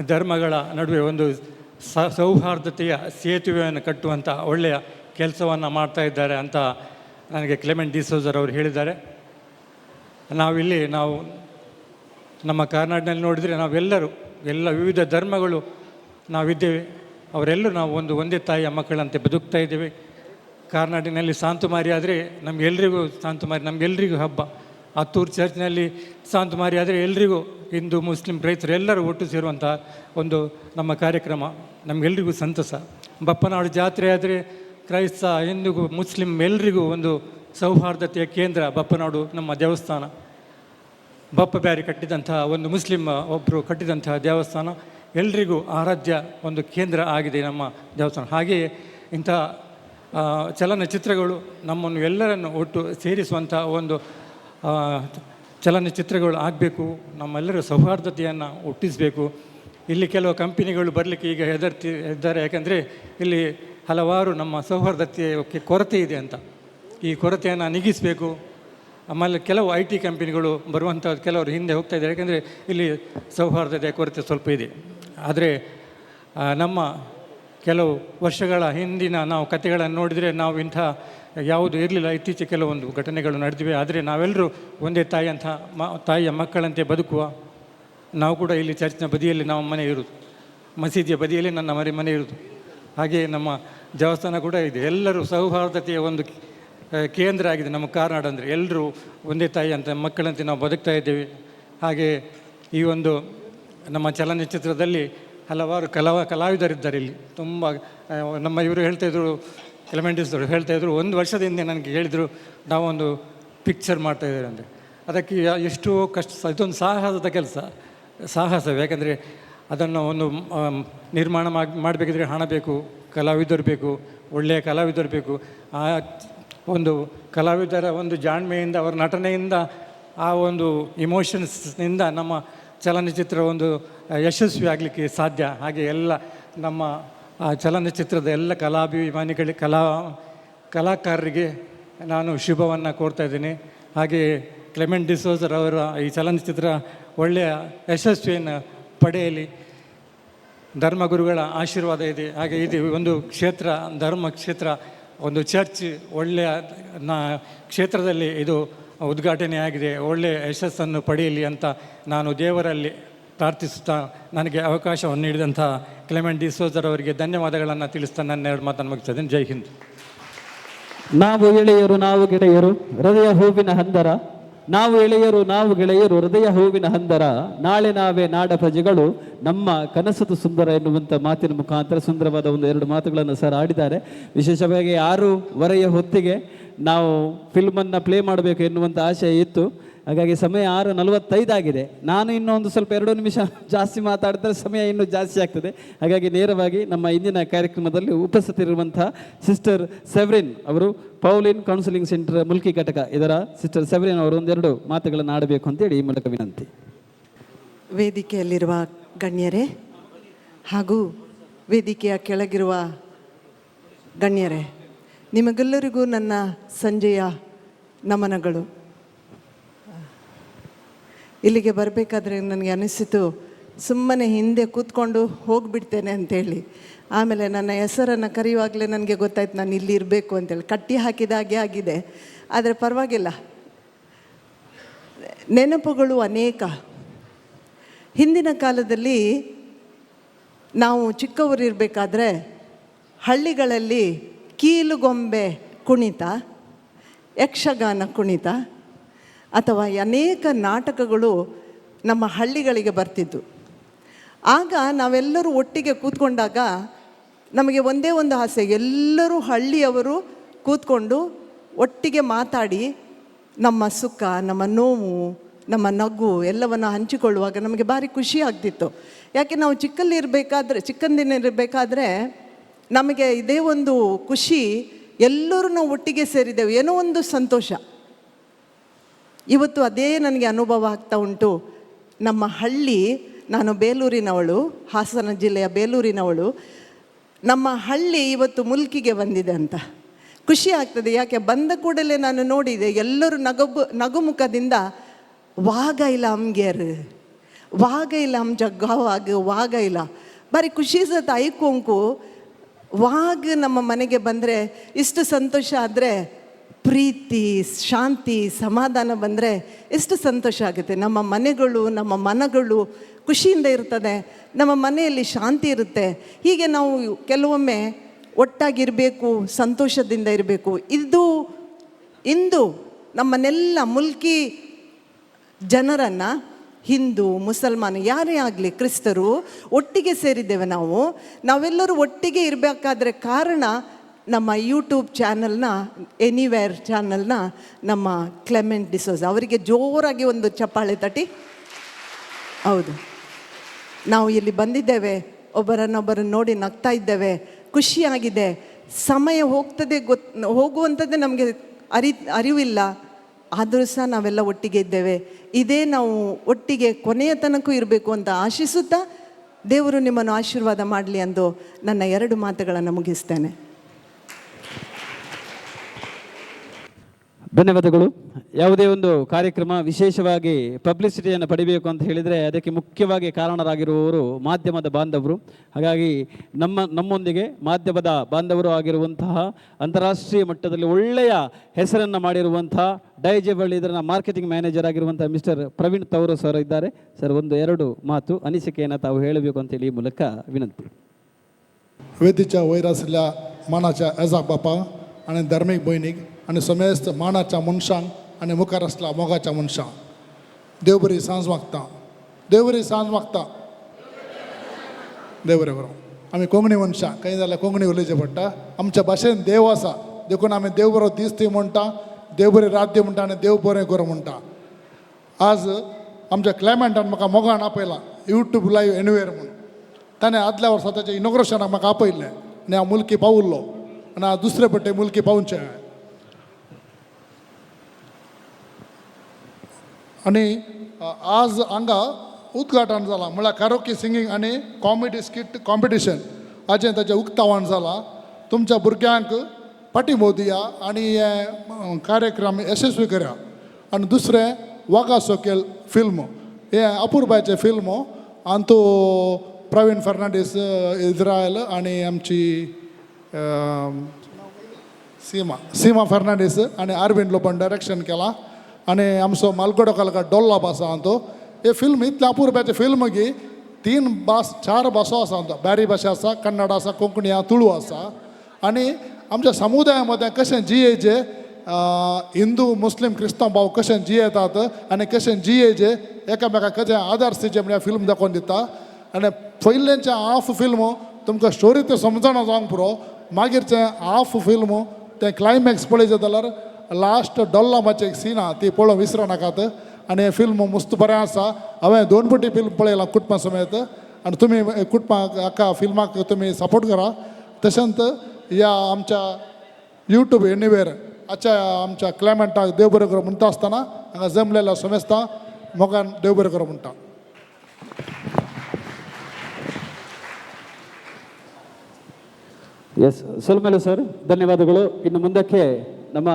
ಧರ್ಮಗಳ ನಡುವೆ ಒಂದು ಸೌಹಾರ್ದತೆಯ ಸೇತುವೆಯನ್ನು ಕಟ್ಟುವಂಥ ಒಳ್ಳೆಯ ಕೆಲಸವನ್ನು ಮಾಡ್ತಾ ಇದ್ದಾರೆ ಅಂತ ನನಗೆ ಕ್ಲೆಮೆಂಟ್ ಡಿಸೋಜರ್ ಅವರು ಹೇಳಿದ್ದಾರೆ. ನಾವು ನಮ್ಮ ಕಾರ್ನಾಡಿನಲ್ಲಿ ನೋಡಿದರೆ ನಾವೆಲ್ಲರೂ ಎಲ್ಲ ವಿವಿಧ ಧರ್ಮಗಳು ನಾವಿದ್ದೇವೆ. ಅವರೆಲ್ಲರೂ ನಾವು ಒಂದೇ ತಾಯಿಯ ಮಕ್ಕಳಂತೆ ಬದುಕ್ತಾ ಇದ್ದೇವೆ. ಕಾರ್ನಾಡಿನಲ್ಲಿ ಸಾಂತುಮಾರಿ ಆದರೆ ನಮಗೆಲ್ಲರಿಗೂ ಸಾಂತುಮಾರಿ, ನಮಗೆಲ್ಲರಿಗೂ ಹಬ್ಬ. ಹತ್ತೂರು ಚರ್ಚ್ನಲ್ಲಿ ಸಾಂತುಮಾರಿ ಆದರೆ ಎಲ್ರಿಗೂ ಹಿಂದೂ ಮುಸ್ಲಿಂ ರೈತರು ಎಲ್ಲರೂ ಒಟ್ಟು ಸೇರುವಂಥ ಒಂದು ನಮ್ಮ ಕಾರ್ಯಕ್ರಮ ನಮಗೆಲ್ಲರಿಗೂ ಸಂತಸ. ಬಪ್ಪನಾಡು ಜಾತ್ರೆ ಆದರೆ ಕ್ರೈಸ್ತ ಹಿಂದೂ ಮುಸ್ಲಿಂ ಎಲ್ರಿಗೂ ಒಂದು ಸೌಹಾರ್ದತೆಯ ಕೇಂದ್ರ ಬಪ್ಪನಾಡು ನಮ್ಮ ದೇವಸ್ಥಾನ. ಬಪ್ಪ ಬ್ಯಾರಿ ಕಟ್ಟಿದಂಥ ಒಂದು ಮುಸ್ಲಿಂ ಒಬ್ಬರು ಕಟ್ಟಿದಂತಹ ದೇವಸ್ಥಾನ ಎಲ್ರಿಗೂ ಆರಾಧ್ಯ ಒಂದು ಕೇಂದ್ರ ಆಗಿದೆ ನಮ್ಮ ದೇವಸ್ಥಾನ. ಹಾಗೆಯೇ ಇಂಥ ಚಲನಚಿತ್ರಗಳು ನಮ್ಮನ್ನು ಎಲ್ಲರನ್ನು ಒಟ್ಟು ಸೇರಿಸುವಂಥ ಒಂದು ಚಲನಚಿತ್ರಗಳು ಆಗಬೇಕು. ನಮ್ಮೆಲ್ಲರ ಸೌಹಾರ್ದತೆಯನ್ನು ಹುಟ್ಟಿಸಬೇಕು. ಇಲ್ಲಿ ಕೆಲವು ಕಂಪನಿಗಳು ಬರಲಿಕ್ಕೆ ಈಗ ಹೆದರ್ತಿದ್ದಾರೆ. ಯಾಕಂದರೆ ಇಲ್ಲಿ ಹಲವಾರು ನಮ್ಮ ಸೌಹಾರ್ದತೆಗೆ ಕೊರತೆ ಇದೆ ಅಂತ. ಈ ಕೊರತೆಯನ್ನು ನೀಗಿಸಬೇಕು. ಆಮೇಲೆ ಕೆಲವು IT ಕಂಪನಿಗಳು ಬರುವಂಥದ್ದು ಕೆಲವರು ಹಿಂದೆ ಹೋಗ್ತಾ ಇದ್ದಾರೆ. ಯಾಕೆಂದರೆ ಇಲ್ಲಿ ಸೌಹಾರ್ದತೆಯ ಕೊರತೆ ಸ್ವಲ್ಪ ಇದೆ. ಆದರೆ ನಮ್ಮ ಕೆಲವು ವರ್ಷಗಳ ಹಿಂದಿನ ನಾವು ಕಥೆಗಳನ್ನು ನೋಡಿದರೆ ನಾವು ಇಂಥ ಯಾವುದು ಇರಲಿಲ್ಲ. ಇತ್ತೀಚೆಗೆ ಕೆಲವೊಂದು ಘಟನೆಗಳು ನಡೆದಿವೆ. ಆದರೆ ನಾವೆಲ್ಲರೂ ಒಂದೇ ತಾಯಿಯ ಮಕ್ಕಳಂತೆ ಬದುಕುವ. ನಾವು ಕೂಡ ಇಲ್ಲಿ ಚರ್ಚ್ನ ಬದಿಯಲ್ಲಿ ನಮ್ಮ ಮನೆ ಇರೋದು, ಮಸೀದಿಯ ಬದಿಯಲ್ಲಿ ನನ್ನ ಮನೆ ಇರೋದು. ಹಾಗೆಯೇ ನಮ್ಮ ದೇವಸ್ಥಾನ ಕೂಡ ಇದೆ. ಎಲ್ಲರೂ ಸೌಹಾರ್ದತೆಯ ಒಂದು ಕೇಂದ್ರ ಆಗಿದೆ ನಮ್ಮ ಕಾರ್ನಾಡು ಅಂದರೆ. ಎಲ್ಲರೂ ಒಂದೇ ತಾಯಿ ಅಂತ ಮಕ್ಕಳಂತೆ ನಾವು ಬದುಕ್ತಾ ಇದ್ದೇವೆ. ಹಾಗೆ ಈ ಒಂದು ನಮ್ಮ ಚಲನಚಿತ್ರದಲ್ಲಿ ಹಲವಾರು ಕಲಾವಿದರಿದ್ದಾರೆ ಇಲ್ಲಿ ತುಂಬ. ನಮ್ಮ ಇವರು ಹೇಳ್ತಾಯಿದ್ರು, ಕ್ಲೆಮೆಂಟಿಸ್ದವರು ಹೇಳ್ತಾಯಿದ್ರು, 1 ವರ್ಷದ ಹಿಂದೆ ನನಗೆ ಹೇಳಿದರು ನಾವೊಂದು ಪಿಕ್ಚರ್ ಮಾಡ್ತಾಯಿದ್ದಾರೆ ಅಂದರೆ. ಅದಕ್ಕೆ ಎಷ್ಟೋ ಕಷ್ಟ, ಇದೊಂದು ಸಾಹಸದ ಕೆಲಸ, ಸಾಹಸವೇ. ಯಾಕಂದರೆ ಅದನ್ನು ಒಂದು ನಿರ್ಮಾಣ ಮಾಡಬೇಕಿದ್ರೆ ಹಣ ಬೇಕು, ಕಲಾವಿದರು ಬೇಕು, ಒಳ್ಳೆಯ ಕಲಾವಿದರು ಬೇಕು. ಆ ಒಂದು ಕಲಾವಿದರ ಒಂದು ಜಾಣ್ಮೆಯಿಂದ, ಅವರ ನಟನೆಯಿಂದ, ಆ ಒಂದು ಇಮೋಷನ್ಸ್ನಿಂದ ನಮ್ಮ ಚಲನಚಿತ್ರ ಒಂದು ಯಶಸ್ವಿ ಆಗಲಿಕ್ಕೆ ಸಾಧ್ಯ. ಹಾಗೆ ಎಲ್ಲ ನಮ್ಮ ಆ ಚಲನಚಿತ್ರದ ಎಲ್ಲ ಕಲಾಭಿಮಾನಿಗಳಿಗೆ, ಕಲಾಕಾರರಿಗೆ ನಾನು ಶುಭವನ್ನು ಕೋರ್ತಾ ಇದ್ದೀನಿ. ಹಾಗೆ ಕ್ಲೆಮೆಂಟ್ ಡಿಸೋಜರ್ ಅವರ ಈ ಚಲನಚಿತ್ರ ಒಳ್ಳೆಯ ಯಶಸ್ವಿಯನ್ನು ಪಡೆಯಲಿ, ಧರ್ಮಗುರುಗಳ ಆಶೀರ್ವಾದ ಇದೆ. ಹಾಗೆ ಇದು ಒಂದು ಕ್ಷೇತ್ರ, ಧರ್ಮ ಕ್ಷೇತ್ರ, ಒಂದು ಚರ್ಚ್, ಒಳ್ಳೆಯ ಕ್ಷೇತ್ರದಲ್ಲಿ ಇದು ಉದ್ಘಾಟನೆ ಆಗಿದೆ. ಒಳ್ಳೆಯ ಯಶಸ್ಸನ್ನು ಪಡೆಯಲಿ ಅಂತ ನಾನು ದೇವರಲ್ಲಿ ಪ್ರಾರ್ಥಿಸುತ್ತಾ, ನನಗೆ ಅವಕಾಶವನ್ನು ನೀಡಿದಂಥ ಕ್ಲೆಮೆಂಟ್ ಡಿಸೋಜರ್ ಅವರಿಗೆ ಧನ್ಯವಾದಗಳನ್ನು ತಿಳಿಸ್ತಾ ನನ್ನ 2 ಮಾತನ್ನು ಮುಗಿಸ್ತೇನೆ. ಜೈ ಹಿಂದ್. ನಾವು ಎಳೆಯರು ನಾವು ಗೆಳೆಯರು ಹೃದಯ ಹೂವಿನ ಹಂದರ, ನಾವು ಎಳೆಯರು ನಾವು ಗೆಳೆಯರು ಹೃದಯ ಹೂವಿನ ಹಂದರ, ನಾಳೆ ನಾವೇ ನಾಡ ಪ್ರಜೆಗಳು ನಮ್ಮ ಕನಸದು ಸುಂದರ ಎನ್ನುವಂಥ ಮಾತಿನ ಮುಖಾಂತರ ಸುಂದರವಾದ 2 ಮಾತುಗಳನ್ನು ಸರ್ ಆಡಿದ್ದಾರೆ. ವಿಶೇಷವಾಗಿ 6:15 ಹೊತ್ತಿಗೆ ನಾವು ಫಿಲ್ಮನ್ನು ಪ್ಲೇ ಮಾಡಬೇಕು ಎನ್ನುವಂಥ ಆಶಯ ಇತ್ತು. ಹಾಗಾಗಿ ಸಮಯ 6:45 ಆಗಿದೆ. ನಾನು ಇನ್ನೊಂದು ಸ್ವಲ್ಪ 2 ನಿಮಿಷ ಜಾಸ್ತಿ ಮಾತಾಡಿದ್ರೆ ಸಮಯ ಇನ್ನೂ ಜಾಸ್ತಿ ಆಗ್ತದೆ. ಹಾಗಾಗಿ ನೇರವಾಗಿ ನಮ್ಮ ಇಂದಿನ ಕಾರ್ಯಕ್ರಮದಲ್ಲಿ ಉಪಸ್ಥಿತರಿರುವಂಥ ಸಿಸ್ಟರ್ ಸೆವ್ರಿನ್ ಅವರು, ಪೌಲಿನ್ ಕೌನ್ಸಿಲಿಂಗ್ ಸೆಂಟರ್ ಮುಲ್ಕಿ ಘಟಕ, ಇದರ ಸಿಸ್ಟರ್ ಸೆವ್ರಿನ್ ಅವರು 1-2 ಮಾತುಗಳನ್ನು ಆಡಬೇಕು ಅಂತೇಳಿ ಈ ಮೂಲಕ ವಿನಂತಿ. ವೇದಿಕೆಯಲ್ಲಿರುವ ಗಣ್ಯರೇ ಹಾಗೂ ವೇದಿಕೆಯ ಕೆಳಗಿರುವ ಗಣ್ಯರೇ, ನಿಮಗೆಲ್ಲರಿಗೂ ನನ್ನ ಸಂಜೆಯ ನಮನಗಳು. ಇಲ್ಲಿಗೆ ಬರಬೇಕಾದ್ರೆ ನನಗೆ ಅನಿಸಿತು ಸುಮ್ಮನೆ ಹಿಂದೆ ಕೂತ್ಕೊಂಡು ಹೋಗಿಬಿಡ್ತೇನೆ ಅಂತೇಳಿ. ಆಮೇಲೆ ನನ್ನ ಹೆಸರನ್ನು ಕರೆಯುವಾಗಲೇ ನನಗೆ ಗೊತ್ತಾಯ್ತು ನಾನು ಇಲ್ಲಿ ಇರಬೇಕು ಅಂತೇಳಿ. ಕಟ್ಟಿ ಹಾಕಿದಾಗೆ ಆಗಿದೆ, ಆದರೆ ಪರವಾಗಿಲ್ಲ. ನೆನಪುಗಳು ಅನೇಕ. ಹಿಂದಿನ ಕಾಲದಲ್ಲಿ ನಾವು ಚಿಕ್ಕವರಿರಬೇಕಾದ್ರೆ ಹಳ್ಳಿಗಳಲ್ಲಿ ಕೀಲುಗೊಂಬೆ ಕುಣಿತ, ಯಕ್ಷಗಾನ ಕುಣಿತ ಅಥವಾ ಅನೇಕ ನಾಟಕಗಳು ನಮ್ಮ ಹಳ್ಳಿಗಳಿಗೆ ಬರ್ತಿದ್ದು. ಆಗ ನಾವೆಲ್ಲರೂ ಒಟ್ಟಿಗೆ ಕೂತ್ಕೊಂಡಾಗ ನಮಗೆ ಒಂದೇ ಒಂದು ಆಸೆ, ಎಲ್ಲರೂ ಹಳ್ಳಿಯವರು ಕೂತ್ಕೊಂಡು ಒಟ್ಟಿಗೆ ಮಾತಾಡಿ ನಮ್ಮ ಸುಖ, ನಮ್ಮ ನೋವು, ನಮ್ಮ ನಗು ಎಲ್ಲವನ್ನು ಹಂಚಿಕೊಳ್ಳುವಾಗ ನಮಗೆ ಭಾರಿ ಖುಷಿ ಆಗ್ತಿತ್ತು. ಯಾಕೆ ನಾವು ಚಿಕ್ಕಂದಿನಿರಬೇಕಾದ್ರೆ ನಮಗೆ ಇದೇ ಒಂದು ಖುಷಿ, ಎಲ್ಲರೂ ನಾವು ಒಟ್ಟಿಗೆ ಸೇರಿದ್ದೆವು, ಏನೋ ಒಂದು ಸಂತೋಷ. ಇವತ್ತು ಅದೇ ನನಗೆ ಅನುಭವ ಆಗ್ತಾ ಉಂಟು. ನಮ್ಮ ಹಳ್ಳಿ, ನಾನು ಬೇಲೂರಿನವಳು, ಹಾಸನ ಜಿಲ್ಲೆಯ ಬೇಲೂರಿನವಳು. ನಮ್ಮ ಹಳ್ಳಿ ಇವತ್ತು ಮುಲ್ಕಿಗೆ ಬಂದಿದೆ ಅಂತ ಖುಷಿ ಆಗ್ತದೆ. ಯಾಕೆ ಬಂದ ಕೂಡಲೇ ನಾನು ನೋಡಿದೆ ಎಲ್ಲರೂ ನಗುಮುಖದಿಂದ ವಾಗ ಇಲ್ಲ ಅಮ್ಗೆರ್, ವಾಗ ಇಲ್ಲ ಅಮ್ ಜಗ್ಗವಾಗ, ವಾಗ ಇಲ್ಲ ಬಾರಿ ಖುಷಿ ಸತ ಐಕೊಂಕು ವಾಗ ನಮ್ಮ ಮನೆಗೆ ಬಂದರೆ ಇಷ್ಟು ಸಂತೋಷ. ಆದರೆ ಪ್ರೀತಿ, ಶಾಂತಿ, ಸಮಾಧಾನ ಬಂದರೆ ಎಷ್ಟು ಸಂತೋಷ ಆಗುತ್ತೆ. ನಮ್ಮ ಮನೆಗಳು, ನಮ್ಮ ಮನಗಳು ಖುಷಿಯಿಂದ ಇರ್ತದೆ, ನಮ್ಮ ಮನೆಯಲ್ಲಿ ಶಾಂತಿ ಇರುತ್ತೆ. ಹೀಗೆ ನಾವು ಕೆಲವೊಮ್ಮೆ ಒಟ್ಟಾಗಿರಬೇಕು, ಸಂತೋಷದಿಂದ ಇರಬೇಕು. ಇಂದು ನಮ್ಮನ್ನೆಲ್ಲ ಮುಲ್ಕಿ ಜನರನ್ನು, ಹಿಂದೂ, ಮುಸಲ್ಮಾನ, ಯಾರೇ ಆಗಲಿ, ಕ್ರಿಸ್ತರು ಒಟ್ಟಿಗೆ ಸೇರಿದ್ದೇವೆ. ನಾವೆಲ್ಲರೂ ಒಟ್ಟಿಗೆ ಇರಬೇಕಾದ್ರೆ ಕಾರಣ ನಮ್ಮ ಯೂಟ್ಯೂಬ್ ಚಾನಲ್ನ, ಎನಿವೇರ್ ಚಾನಲ್ನ ನಮ್ಮ ಕ್ಲೆಮೆಂಟ್ ಡಿಸೋಜ ಅವರಿಗೆ ಜೋರಾಗಿ ಒಂದು ಚಪ್ಪಾಳೆ ತಟ್ಟಿ. ಹೌದು, ನಾವು ಇಲ್ಲಿ ಬಂದಿದ್ದೇವೆ, ಒಬ್ಬರನ್ನೊಬ್ಬರನ್ನು ನೋಡಿ ನಗ್ತಾ ಇದ್ದೇವೆ, ಖುಷಿಯಾಗಿದೆ. ಸಮಯ ಹೋಗುವಂಥದ್ದೇ ನಮಗೆ ಅರಿವಿಲ್ಲ. ಆದರೂ ಸಹ ನಾವೆಲ್ಲ ಒಟ್ಟಿಗೆ ಇದ್ದೇವೆ. ಇದೇ ನಾವು ಒಟ್ಟಿಗೆ ಕೊನೆಯ ತನಕ ಇರಬೇಕು ಅಂತ ಆಶಿಸುತ್ತಾ, ದೇವರು ನಿಮ್ಮನ್ನು ಆಶೀರ್ವಾದ ಮಾಡಲಿ ಎಂದು ನನ್ನ 2 ಮಾತುಗಳನ್ನು ಮುಗಿಸ್ತೇನೆ. ಧನ್ಯವಾದಗಳು. ಯಾವುದೇ ಒಂದು ಕಾರ್ಯಕ್ರಮ ವಿಶೇಷವಾಗಿ ಪಬ್ಲಿಸಿಟಿಯನ್ನು ಪಡಿಬೇಕು ಅಂತ ಹೇಳಿದರೆ ಅದಕ್ಕೆ ಮುಖ್ಯವಾಗಿ ಕಾರಣರಾಗಿರುವವರು ಮಾಧ್ಯಮದ ಬಾಂಧವರು. ಹಾಗಾಗಿ ನಮ್ಮೊಂದಿಗೆ ಮಾಧ್ಯಮದ ಬಾಂಧವರು ಆಗಿರುವಂತಹ ಅಂತಾರಾಷ್ಟ್ರೀಯ ಮಟ್ಟದಲ್ಲಿ ಒಳ್ಳೆಯ ಹೆಸರನ್ನು ಮಾಡಿರುವಂತಹ ಡೈಜೆಬಲ್ ಇದರ ಮಾರ್ಕೆಟಿಂಗ್ ಮ್ಯಾನೇಜರ್ ಆಗಿರುವಂಥ ಮಿಸ್ಟರ್ ಪ್ರವೀಣ್ ತೌರು ಸರ್ ಇದ್ದಾರೆ. ಸರ್, 1-2 ಮಾತು ಅನಿಸಿಕೆಯನ್ನು ತಾವು ಹೇಳಬೇಕು ಅಂತೇಳಿ ಈ ಮೂಲಕ ವಿನಂತಿ. वेदीच्या वैरासल्या मानाच्या एजाक बापा आनी धार्मीक भयणीक आनी समेस्त मानाच्या मनशांक आनी मुखार आसल्या मोगाच्या मनशांक देव बरी सांज मागता. देव बरी सांज मागता. देवरे बरो आम्ही कोंकणी मनशां खंय जाल्यार कोंकणी उलयचें पडटा आमच्या भाशेन देव आसा देखून आमी देव बरो दीस दी म्हणटा देव बरें रात दी म्हणटा आनी देव बरें करूं म्हणटा आज आमच्या क्लायमेंटान म्हाका मोगान आपयलां यूट्यूब लायव्ह एनिवेर म्हणून ताणें आदल्या वर्सा ताच्या इनॉग्रेशनाक म्हाका आपयल्लें आनी हांव मुल्की पावुल्लो आनी हांव दुसरे पट्टे मुल्की पावचें आनी आज हांगा उद्घाटन जालां म्हळ्यार कारोकी सिंगींग आनी कॉमेडी स्किट कॉम्पिटिशन हाजें ताचें उक्तावण जालां तुमच्या भुरग्यांक पाठिंबो दिया आनी हे कार्यक्रम यशस्वी करा आनी दुसरें वागा सोकेल फिल्म हे अपूर्बाचें फिल्म आनी तो प्रवीण फर्नांडीस इज्रायल आनी आमची सीमा फर्नांडीस आनी अरविंद लोपन डायरेक्शन केलां आनी आमचो मालगडो कलाकार डॉल्लाप आसा तो हे फिल्म इतलें अपूर्बाचें फिल्म की 4 भासो आसा ब्यारी भाशा आसा कन्नड आसा कोंकणी आसा तुळू आसा आनी आमच्या समुदाया मदें कशें जियेचे हिंदू मुस्लीम क्रिस्तांव भाव कशें जियेतात आनी कशें जियेचे एकामेकाक कशें आदार दिवचे म्हळ्यार फिल्म दाखोवन दिता आनी पयलेंचें हाफ फिल्म तुमकां स्टोरी तें समजना जावंक पुरो मागीरचें हाफ फिल्म तें क्लायमॅक्स पळयचें जाल्यार लास्ट डॉल्लामाचें एक सीन आहा ती पळोवंक विसरनाकात आनी हें फिल्म मस्त बरें आसा हांवें 2 फावटी फिल्म पळयलां कुटुंबा समेत आनी तुमी कुटुंबाक हाका फिल्माक तुमी सपोर्ट करा तशेंच ह्या आमच्या यूट्यूब एनिवेर आमच्या क्लायमेंटाक देव बरें करूं म्हणटा आसतना हांगा जमलेल्या समेस्तां मोगान देव बरें करूं म्हणटा ಎಸ್ ಸೊಲ್ಮೇಲು ಸರ್ ಧನ್ಯವಾದಗಳು. ಇನ್ನು ಮುಂದಕ್ಕೆ ನಮ್ಮ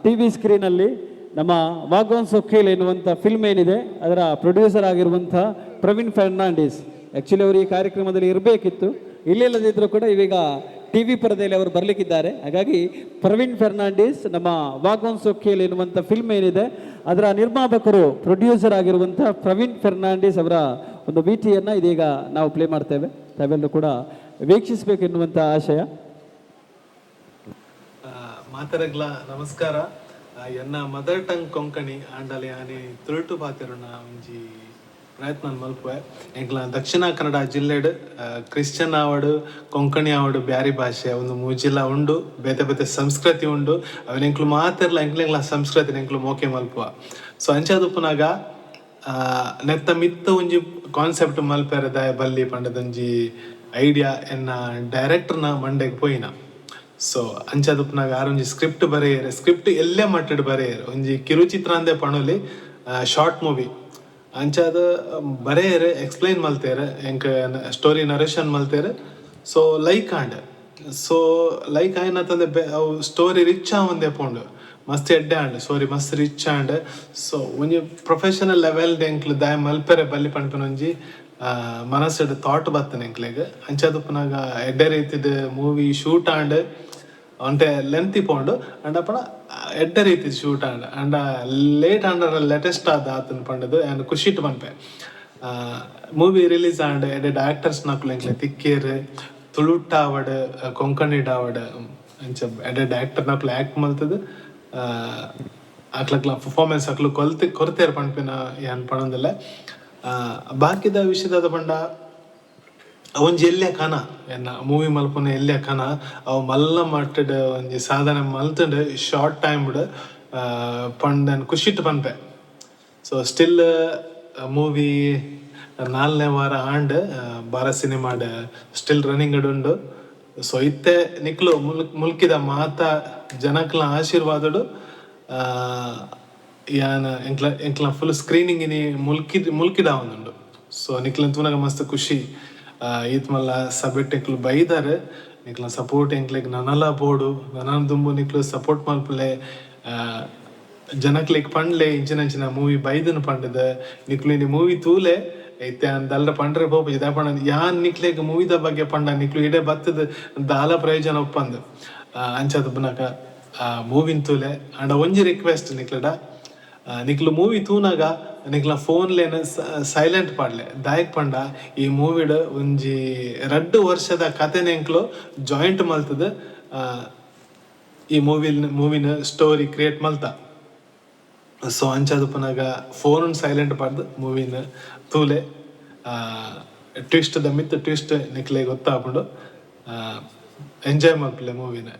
ಟಿ ವಿ ಸ್ಕ್ರೀನಲ್ಲಿ ನಮ್ಮ ವಾಗ್ವಾನ್ ಸೊಕ್ಕೇಲ್ ಎನ್ನುವಂಥ ಫಿಲ್ಮ್ ಏನಿದೆ ಅದರ ಪ್ರೊಡ್ಯೂಸರ್ ಆಗಿರುವಂಥ ಪ್ರವೀಣ್ ಫರ್ನಾಂಡಿಸ್ ಆ್ಯಕ್ಚುಲಿ ಅವರು ಈ ಕಾರ್ಯಕ್ರಮದಲ್ಲಿ ಇರಬೇಕಿತ್ತು, ಇಲ್ಲಿಲ್ಲದಿದ್ದರೂ ಕೂಡ ಇವೀಗ ಟಿ ವಿ ಪರದೆಯಲ್ಲಿ ಅವರು ಬರಲಿಕ್ಕಿದ್ದಾರೆ. ಹಾಗಾಗಿ ಪ್ರವೀಣ್ ಫರ್ನಾಂಡಿಸ್ ನಮ್ಮ ವಾಗ್ವಾನ್ ಸೊಕ್ಕೇಲ್ ಎನ್ನುವಂಥ ಫಿಲ್ಮ್ ಏನಿದೆ ಅದರ ನಿರ್ಮಾಪಕರು ಪ್ರೊಡ್ಯೂಸರ್ ಆಗಿರುವಂಥ ಪ್ರವೀಣ್ ಫರ್ನಾಂಡಿಸ್ ಅವರ ಒಂದು ವಿಟಿಯನ್ನು ಇದೀಗ ನಾವು ಪ್ಲೇ ಮಾಡ್ತೇವೆ. ತಾವೆಲ್ಲರೂ ಕೂಡ ವೀಕ್ಷಿಸಬೇಕೆನ್ನುವಂಥ ಆಶಯ. ಮಾತರಗ್ಲ ನಮಸ್ಕಾರ. ಎನ್ನ ಮದರ್ ಟಂಗ್ ಕೊಂಕಣಿ ಆಂಡಲೆ ಆನೆ ತುಳುಟು ಪಾತಿರೋಣ ಒಂಜಿ ಪ್ರಯತ್ನ ಮಲ್ಪುವೆ. ಎಂಕ್ಲ ದಕ್ಷಿಣ ಕನ್ನಡ ಜಿಲ್ಲೆಡ್ ಕ್ರಿಶ್ಚಿಯನ್ ಆವಡು ಕೊಂಕಣಿ ಆವಡು ಬ್ಯಾರಿ ಭಾಷೆ ಒಂದು ಮೂಜಿಲ ಉಂಡು, ಬೇತೆ ಬೇತೆ ಸಂಸ್ಕೃತಿ ಉಂಡು. ಅವನ ಎಂಕ್ಲು ಮಾತಿರ್ಲ ಎಂಕ್ಲೆಂಗ್ಲ ಸಂಸ್ಕೃತಿ ಎಂಕ್ಲು ಮೋಕೆ ಮಲ್ಪುವ. ಸೊ ಅಂಚಾದುಪ್ಪುನಾಗ ನೆತ್ತ ಮಿತ್ತ ಒಂಜಿ ಕಾನ್ಸೆಪ್ಟ್ ಮಲ್ಪೆರೆ ದಾಯ ಬಲ್ಲಿ ಪಂಡದೊಂಜಿ ಐಡಿಯಾ ಎನ್ನ ಡೈರೆಕ್ಟರ್ನ ಮಂಡೆಗೆ ಪೋಯಿನ. ಸೊ ಅಂಚಾದುಪ್ಪನಾಗ ಆರೊಂಜಿ ಸ್ಕ್ರಿಪ್ಟ್ ಬರೆಯರೆ, ಸ್ಕ್ರಿಪ್ಟ್ ಎಲ್ಲೇ ಮಟ್ಟಡ್ ಬರೆಯರೆ, ಒಂಜಿ ಕಿರುಚಿತ್ರ ಅಂದೆ ಪಣೋಲಿ ಶಾರ್ಟ್ ಮೂವಿ ಅಂಚಾದ ಬರೆಯರೆ, ಎಕ್ಸ್ಪ್ಲೈನ್ ಮಲ್ತೇರೆ, ಎಂಕ್ ಸ್ಟೋರಿ ನರೇಷನ್ ಮಲ್ತೇರೆ. ಸೊ ಲೈಕ್ ಆಯ್ನಂತಂದೆ ಅವು ಸ್ಟೋರಿ ರಿಚ್ ಆವಂದೆ ಪೋಂಡು ಮಸ್ತ್ ಎಡ್ಡೆ ಆಂಡ್ ಸ್ಟೋರಿ ಮಸ್ತ್ ರಿಚ್ ಆಂಡ್. ಸೊ ಒಂಜಿ ಪ್ರೊಫೆಷನಲ್ ಲೆವೆಲ್ ಎಂಕ್ಲು ದಾಯ ಮಲ್ಪೆರೆ ಬಲ್ಲಿ ಪಂಪಿನ ಒಂಜಿ ಮನಸ್ಸು ಥಾಟ್ ಬರ್ತನೆ ಎಂಕ್ಲೆಗ್. ಅಂಚಾದುಪ್ಪನಾಗ ಎಡ್ಡೆ ರೀತಿದ ಮೂವಿ ಶೂಟ್ ಆಂಡ್ ಒಂಟೆ ಲೆಂತ್ ಇಪ್ಪೊಂಡು ಅಂಡ್ ಅಪ್ಪನ ಎಡ್ಡೆ ರೀತಿ shoot and and late and latest ಆತನ ಪಂಡದು ಆ್ಯಂಡ್ ಖುಷಿಟ್ ಪನ್ಪೆ. ಮೂವಿ ರಿಲೀಸ್ ಆಂಡ್ ಎಡ್ಡೆ ಆಕ್ಟರ್ಸ್ ನಕ್ಲು ಎಂಕ್ಲೆ ತಿಕ್ಕೇರು ತುಳುಟ್ ಆವಡ್ ಕೊಂಕಣಿ ಆವಡ್ ಅಂಚ ಎಡ್ಡೆ ಆಕ್ಟರ್ ನಕ್ಲು ಆ್ಯಕ್ಟ್ ಮಲ್ತದು ಅಕ್ಲಕ್ಲ ಪರ್ಫಾರ್ಮೆನ್ಸ್ ಅಕ್ಲು ಕೊರತೇರು ಪನ್ಪಿನ ಏನ್ ಪಣೊಂದಿಲ್ಲ. ಬಾಕಿದ ವಿಷಯದ ಪಂಡ ಒಂಜಿ ಎಲ್ಲೆ ಕನ ಎನ್ನ ಮೂವಿ ಮಲ್ಪನ ಎಲ್ಲೆ ಕನ ಅವು ಮಲ್ಲ ಮಟ್ಟಡ್ ಒಂಜಿ ಸಾಧನೆ ಮಲ್ತಂಡ್ ಶಾರ್ಟ್ ಟೈಮ್ ಪಂಡನ್ ಖುಷಿಟ್ ಪನ್ಪೆ. ಸೊ ಸ್ಟಿಲ್ ಮೂವಿ 4ನೇ ವಾರ ಆಂಡ್ ಬಾರ ಸಿನಿಮಾಡ್ ಸ್ಟಿಲ್ ರನ್ನಿಂಗ್ ಉಂಡು. ಸೊ ಇತ್ತೆ ನಿಕ್ಲು ಮುಲ್ಕಿದ ಮಾತ ಜನಕ್ಲ ಆಶೀರ್ವಾದಡು ಯಾನ ಎಂಕ್ಲ ಫುಲ್ ಸ್ಕ್ರೀನಿಂಗ್ ಇನಿ ಮುಲ್ಕಿದ ಒಂದುಂಡು. ಸೊ ನಿಕ್ಲ ತೂನಾಗ ಮಸ್ತ್ ಖುಷಿ ಈತ್ ಮಲ್ಲ ಸಬೆಟ್ ಎಂಕ್ಲು ಬೈದಾರೆ, ನಿಕ್ಲ ಸಪೋರ್ಟ್ ಎಂಕ್ಲೆಗ್ ನನಲ ಬೋಡು ನನ್ನ ದುಂಬು ನಿಕ್ಲು ಸಪೋರ್ಟ್ ಮಲ್ಪಲೆ ಜನಕ್ಲೆಗ್ ಪಂಡ್ಲೆ ಇಂಚಿನ ಮೂವಿ ಬೈದನು ಪಂಡದ ನಿಕ್ಲು ಇನಿ ಮೂವಿ ತೂಲೆ ಐತೆ ಅಂದಲ್ರ ಪಂಡ್ರೆ ಪೋಪ ಇದ ಪಂಡ ಯಾನ್ ನಿಕ್ಲೆಗ್ ಮೂವಿದ ಬಗ್ಗೆ ಪಂಡ ನಿಕ್ಲು ಇಡೇ ಬತ್ತದ ದಾಲ ಪ್ರಯೋಜನ ಒಪ್ಪಂದು ಅಂಚದ ಬುನಕ ಮೂವಿನ್ ತೂಲೆ ಅಂಡ ಒಂಜಿ ರಿಕ್ವೆಸ್ಟ್ ನಿಕ್ಲಡ ನಿಕ್ಲು ಮೂವಿ ತೂನಾಗ ನಿಕ್ಲ ಫೋನ್ಲೇನ ಸೈಲೆಂಟ್ ಪಾಡ್ಲೆ ದಾಯಕ್ ಪಂಡ ಈ ಮೂವಿಡ್ ಒಂಜಿ 2 ವರ್ಷದ ಕಥೆನ ಎಂಕ್ಲು ಜಾಯಿಂಟ್ ಮಲ್ತದ ಈ ಮೂವಿನ ಸ್ಟೋರಿ ಕ್ರಿಯೇಟ್ ಮಲ್ತ. ಸೊ ಅಂಚಾದುಪ್ಪನಾಗ ಫೋನ್ ಸೈಲೆಂಟ್ ಪಾಡ್ದು ಮೂವಿನ ತೂಲೆ ಟ್ವಿಸ್ಟ್ ದ ಮಿತ್ ಟ್ವಿಸ್ಟ್ ನಿಕ್ಲೆಗೆ ಗೊತ್ತಾಗ್ಬಿಡು ಎಂಜಾಯ್ ಮಾಡ್ಪಿಲ್ಲ ಮೂವಿನ.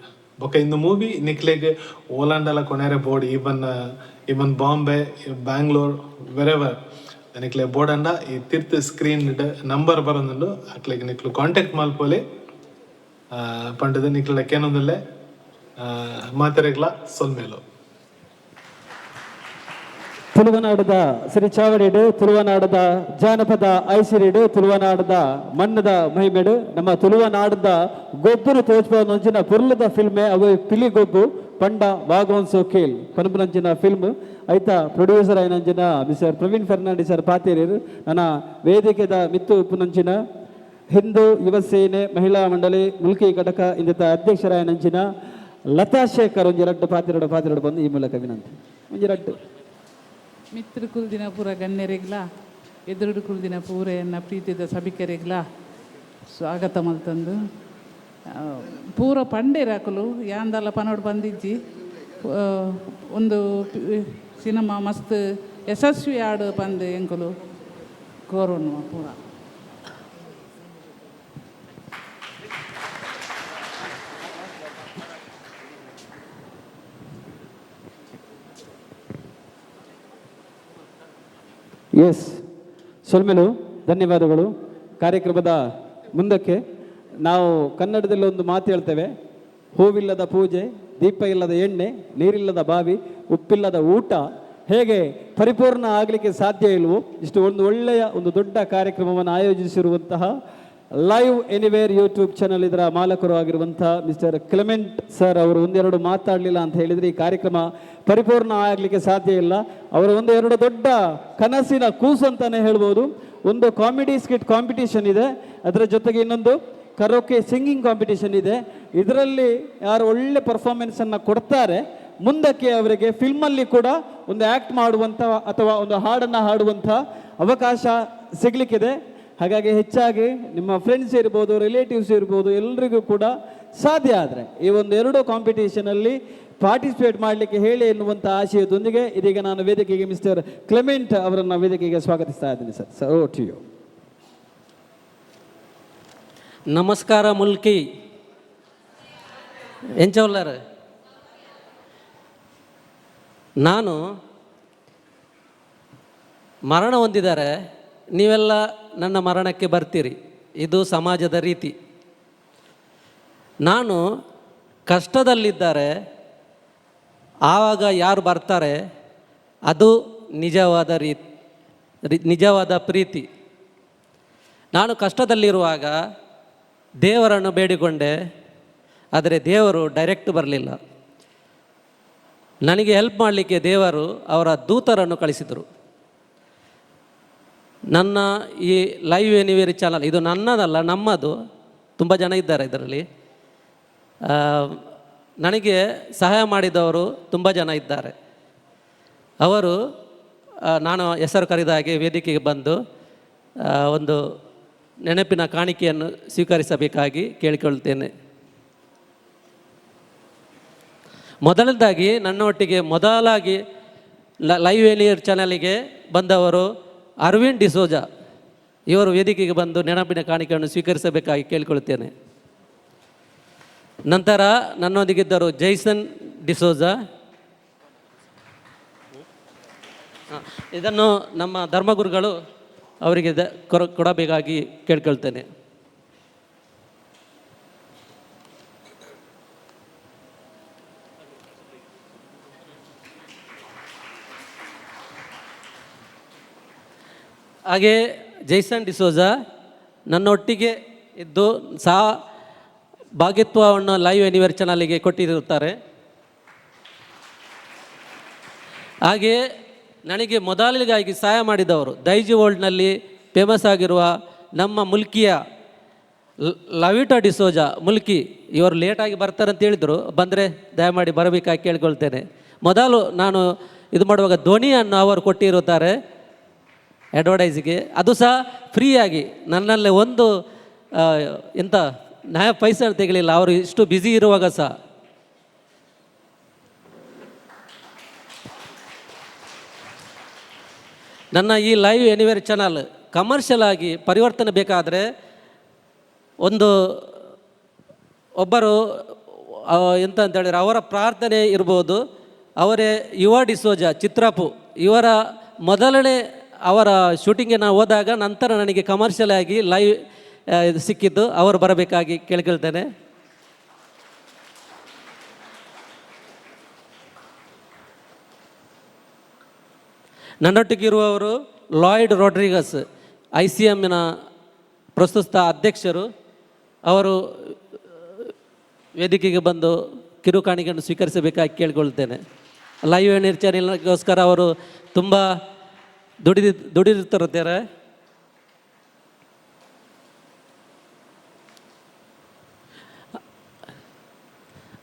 ಬೊಕ್ಕ ಇಂದು ಮೂವಿ ನಿಕ್ಲೆಗೆ ಓಲಾಂಡಲ ಕೊನೆರೆ board even Bombay Bangalore wherever ನಿಕ್ಲೆ ಬೋರ್ಡಂಡ ಈ ತಿರ್ತ್ ಸ್ಕ್ರೀನ್ ನಂಬರ್ ಬರೋದುಂಡು ಅಕ್ಲೆಗೆ ನಿಕ್ಲು ಕಾಂಟ್ಯಾಕ್ಟ್ ಮಲ್ಪೋಲಿ ಪಂಡದ ನಿಕ್ಲಕ್ಕೇನೊಂದಲ್ಲೇ ಮಾತೆರೆಗ್ಲ ಸೊಲ್ಮೇಲು. ತುಳುವನಾಡದ ಸಿರಿಚಾವಡಿಡು, ತುಳುವನಾಡದ ಜಾನಪದ ಐಸಿರಿಡು, ತುಳುವನಾಡದ ಮಣ್ಣದ ಮಹಿಮೆಡು, ನಮ್ಮ ತುಳುವನಾಡದ ಗೊಬ್ಬರು ತೋಚ್ಪಂಚಿನ ಪುರ್ಲದ ಫಿಲ್ಮೆ ಅವು ಪಿಲಿ ಗೊಬ್ಬು ಪಂಡ ವಾಗೋನ್ಸೋ ಕೇಲ್ ಪನ್ಪುನಂಚಿನ ಫಿಲ್ಮ್ ಐತ ಪ್ರೊಡ್ಯೂಸರ್ అయినంಚಿನ ಮಿಸ್ಟರ್ ಪ್ರವೀಣ್ ಫರ್ನಾಂಡಿಸ್ ಸರ್ ಪಾತೇರಿರು ನನ್ನ ವೇದಿಕೆದ ಮಿತ್ತು ಉಪ್ಪುನಂಚಿನ ಹಿಂದೂ ಯುವ ಸೇನೆ ಮಹಿಳಾ ಮಂಡಳಿ ಮುಲ್ಕಿ ಘಟಕ ಇಂದಿತ ಅಧ್ಯಕ್ಷರಾಯನಂಚಿನ ಲತಾ ಶೇಖರ್ ಒಂಜಿರಟ್ಟು ಪಾತಿರಡು ಬಂದು ಈ ಮೂಲಕ ವಿನಂತಿ ಒಂಜಿರಟ್ಟು ಮಿತ್ರ ಕುಲ್ದಿನ ಪೂರ ಗಣ್ಯರೆಗ್ಲ ಎದುರುಡು ಕುಲ್ದಿನ ಪೂರೆಯನ್ನ ಪ್ರೀತಿದ ಸಭಿಕರೆಗ್ಲ ಸ್ವಾಗತ ಮಲ್ತಂದು ಪೂರ ಪಂಡೇರಾಕಲು ಯಾಂದಲ್ಲ ಪನೋಡು ಬಂದಿಜ್ಜಿ ಒಂದು ಸಿನಿಮಾ ಮಸ್ತ್ ಯಶಸ್ವಿ ಆಡು ಪಂದು ಎಂಕುಲು ಕೋರೋನು ಪೂರ. ಎಸ್ ಸೊಲ್ಮೆಲು ಧನ್ಯವಾದಗಳು. ಕಾರ್ಯಕ್ರಮದ ಮುಂದಕ್ಕೆ ನಾವು ಕನ್ನಡದಲ್ಲಿ ಒಂದು ಮಾತು ಹೇಳ್ತೇವೆ, ಹೂವಿಲ್ಲದ ಪೂಜೆ, ದೀಪ ಇಲ್ಲದ ಎಣ್ಣೆ, ನೀರಿಲ್ಲದ ಬಾವಿ, ಉಪ್ಪಿಲ್ಲದ ಊಟ ಹೇಗೆ ಪರಿಪೂರ್ಣ ಆಗಲಿಕ್ಕೆ ಸಾಧ್ಯ ಇಲ್ವೋ, ಇಷ್ಟು ಒಂದು ಒಳ್ಳೆಯ ಒಂದು ದೊಡ್ಡ ಕಾರ್ಯಕ್ರಮವನ್ನು ಆಯೋಜಿಸಿರುವಂತಹ ಲೈವ್ ಎನಿವೇರ್ ಯೂಟ್ಯೂಬ್ ಚಾನಲ್ ಇದರ ಮಾಲಕರು ಆಗಿರುವಂಥ ಮಿಸ್ಟರ್ ಕ್ಲೆಮೆಂಟ್ ಸರ್ ಅವರು ಒಂದೆರಡು ಮಾತಾಡಲಿಲ್ಲ ಅಂತ ಹೇಳಿದರೆ ಈ ಕಾರ್ಯಕ್ರಮ ಪರಿಪೂರ್ಣ ಆಗಲಿಕ್ಕೆ ಸಾಧ್ಯ ಇಲ್ಲ. ಅವರ ಒಂದೆರಡು ದೊಡ್ಡ ಕನಸಿನ ಕೂಸು ಅಂತಲೇ ಹೇಳ್ಬೋದು. ಒಂದು ಕಾಮಿಡಿ ಸ್ಕಿಟ್ ಕಾಂಪಿಟೇಷನ್ ಇದೆ, ಅದರ ಜೊತೆಗೆ ಇನ್ನೊಂದು ಕರೋಕೆ ಸಿಂಗಿಂಗ್ ಕಾಂಪಿಟೇಷನ್ ಇದೆ. ಇದರಲ್ಲಿ ಯಾರು ಒಳ್ಳೆ ಪರ್ಫಾರ್ಮೆನ್ಸನ್ನು ಕೊಡ್ತಾರೆ ಮುಂದಕ್ಕೆ ಅವರಿಗೆ ಫಿಲ್ಮಲ್ಲಿ ಕೂಡ ಒಂದು ಆ್ಯಕ್ಟ್ ಮಾಡುವಂಥ ಅಥವಾ ಒಂದು ಹಾಡನ್ನು ಹಾಡುವಂಥ ಅವಕಾಶ ಸಿಗಲಿಕ್ಕಿದೆ. ಹಾಗಾಗಿ ಹೆಚ್ಚಾಗಿ ನಿಮ್ಮ ಫ್ರೆಂಡ್ಸ್ ಇರ್ಬೋದು, ರಿಲೇಟಿವ್ಸ್ ಇರ್ಬೋದು, ಎಲ್ರಿಗೂ ಕೂಡ ಸಾಧ್ಯ ಆದರೆ ಈ ಒಂದು ಎರಡು ಕಾಂಪಿಟೇಷನಲ್ಲಿ ಪಾರ್ಟಿಸಿಪೇಟ್ ಮಾಡಲಿಕ್ಕೆ ಹೇಳಿ ಎನ್ನುವಂಥ ಆಶಯದೊಂದಿಗೆ ಇದೀಗ ನಾನು ವೇದಿಕೆಗೆ ಮಿಸ್ಟರ್ ಕ್ಲೆಮೆಂಟ್ ಅವರನ್ನು ವೇದಿಕೆಗೆ ಸ್ವಾಗತಿಸ್ತಾ ಇದ್ದೀನಿ. Sir over to you. ನಮಸ್ಕಾರ ಮುಲ್ಕಿ ಎಂಚವಲ್ಲರ. ನಾನು ಮರಣ ಹೊಂದಿದ್ದಾರೆ, ನೀವೆಲ್ಲ ನನ್ನ ಮರಣಕ್ಕೆ ಬರ್ತೀರಿ, ಇದು ಸಮಾಜದ ರೀತಿ. ನಾನು ಕಷ್ಟದಲ್ಲಿದ್ದಾರೆ, ಆವಾಗ ಯಾರು ಬರ್ತಾರೆ ಅದು ನಿಜವಾದ ಪ್ರೀತಿ. ನಾನು ಕಷ್ಟದಲ್ಲಿರುವಾಗ ದೇವರನ್ನು ಬೇಡಿಕೊಂಡೆ, ಆದರೆ ದೇವರು ಡೈರೆಕ್ಟ್ ಬರಲಿಲ್ಲ. ನನಗೆ ಹೆಲ್ಪ್ ಮಾಡಲಿಕ್ಕೆ ದೇವರು ಅವರ ದೂತರನ್ನು ಕಳಿಸಿದರು. ನನ್ನ ಈ ಲೈವ್ ಎನಿವೇರ್ ಚಾನಲ್ ಇದು ನನ್ನದಲ್ಲ, ನಮ್ಮದು. ತುಂಬ ಜನ ಇದ್ದಾರೆ ಇದರಲ್ಲಿ. ನನಗೆ ಸಹಾಯ ಮಾಡಿದವರು ತುಂಬ ಜನ ಇದ್ದಾರೆ. ಅವರು ನಾನು ಹೆಸರು ಕರೆದ ಹಾಗೆ ವೇದಿಕೆಗೆ ಬಂದು ಒಂದು ನೆನಪಿನ ಕಾಣಿಕೆಯನ್ನು ಸ್ವೀಕರಿಸಬೇಕಾಗಿ ಕೇಳಿಕೊಳ್ಳುತ್ತೇನೆ. ಮೊದಲನೇದಾಗಿ ನನ್ನೊಟ್ಟಿಗೆ ಮೊದಲಾಗಿ ಲೈವ್ ಎನಿವೇರ್ ಚಾನಲಿಗೆ ಬಂದವರು ಅರವಿಂದ್ ಡಿಸೋಜಾ. ಇವರು ವೇದಿಕೆಗೆ ಬಂದು ನೆನಪಿನ ಕಾಣಿಕೆಯನ್ನು ಸ್ವೀಕರಿಸಬೇಕಾಗಿ ಕೇಳಿಕೊಳ್ಳುತ್ತೇನೆ. ನಂತರ ನನ್ನೊಂದಿಗಿದ್ದರು ಜೈಸನ್ ಡಿಸೋಜಾ. ಇದನ್ನು ನಮ್ಮ ಧರ್ಮಗುರುಗಳು ಅವರಿಗೆ ಕೊಡಬೇಕಾಗಿ ಕೇಳ್ಕೊಳ್ತೇನೆ. ಹಾಗೆ ಜೈಸನ್ ಡಿಸೋಜಾ ನನ್ನೊಟ್ಟಿಗೆ ಇದ್ದು ಭಾಗಿತ್ವವನ್ನು ಲೈವ್ ಎನಿವೇರ್ ಚಾನಲಿಗೆ ಕೊಟ್ಟಿರುತ್ತಾರೆ. ಹಾಗೆ ನನಗೆ ಮೊದಲಿಗಾಗಿ ಸಹಾಯ ಮಾಡಿದವರು ದೈಜಿ ವರ್ಲ್ಡ್ನಲ್ಲಿ ಫೇಮಸ್ ಆಗಿರುವ ನಮ್ಮ ಮುಲ್ಕಿಯ ಲವಿಟಾ ಡಿಸೋಜಾ ಮುಲ್ಕಿ. ಇವರು ಲೇಟಾಗಿ ಬರ್ತಾರೆ ಅಂತ ಹೇಳಿದರು, ಬಂದರೆ ದಯಮಾಡಿ ಬರಬೇಕಾಗಿ ಕೇಳ್ಕೊಳ್ತೇನೆ. ಮೊದಲು ನಾನು ಇದು ಮಾಡುವಾಗ ಧ್ವನಿಯನ್ನು ಅವರು ಕೊಟ್ಟಿರುತ್ತಾರೆ ಅಡ್ವರ್ಟೈಸಿಗೆ, ಅದು ಸಹ ಫ್ರೀಯಾಗಿ. ನನ್ನಲ್ಲಿ ಒಂದು ಎಂಥ ಪೈಸೆ ತೆಗಲಿಲ್ಲ, ಅವರು ಇಷ್ಟು ಬ್ಯುಸಿ ಇರುವಾಗ ಸಹ. ನನ್ನ ಈ ಲೈವ್ ಎನಿವೇರ್ ಚಾನಲ್ ಕಮರ್ಷಿಯಲ್ ಆಗಿ ಪರಿವರ್ತನೆ ಬೇಕಾದರೆ ಒಬ್ಬರು ಎಂತ ಅಂತ ಹೇಳಿದ್ರೆ ಅವರ ಪ್ರಾರ್ಥನೆ ಇರ್ಬೋದು. ಅವರೇ ಯುವ ಡಿಸೋಜ ಚಿತ್ರಪು ಇವರ ಮೊದಲನೇ ಅವರ ಶೂಟಿಂಗ್ಗೆ ನಾವು ಹೋದಾಗ ನಂತರ ನನಗೆ ಕಮರ್ಷಿಯಲ್ ಆಗಿ ಲೈವ್ ಸಿಕ್ಕಿದ್ದು. ಅವರು ಬರಬೇಕಾಗಿ ಕೇಳ್ಕೊಳ್ತೇನೆ. ನನ್ನೊಟ್ಟಿಗಿರುವವರು ಲಾಯ್ಡ್ ರೋಡ್ರಿಗಸ್ ICMನ ಪ್ರಸ್ತುತ ಅಧ್ಯಕ್ಷರು. ಅವರು ವೇದಿಕೆಗೆ ಬಂದು ಕಿರುಕಾಣಿಕೆಯನ್ನು ಸ್ವೀಕರಿಸಬೇಕಾಗಿ ಕೇಳಿಕೊಳ್ತೇನೆ. ಲೈವ್ ನ್ಯೂಸ್ ಚಾನೆಲ್ಗೋಸ್ಕರ ಅವರು ತುಂಬ ದುಡಿದಿರ್ತಾರೆ.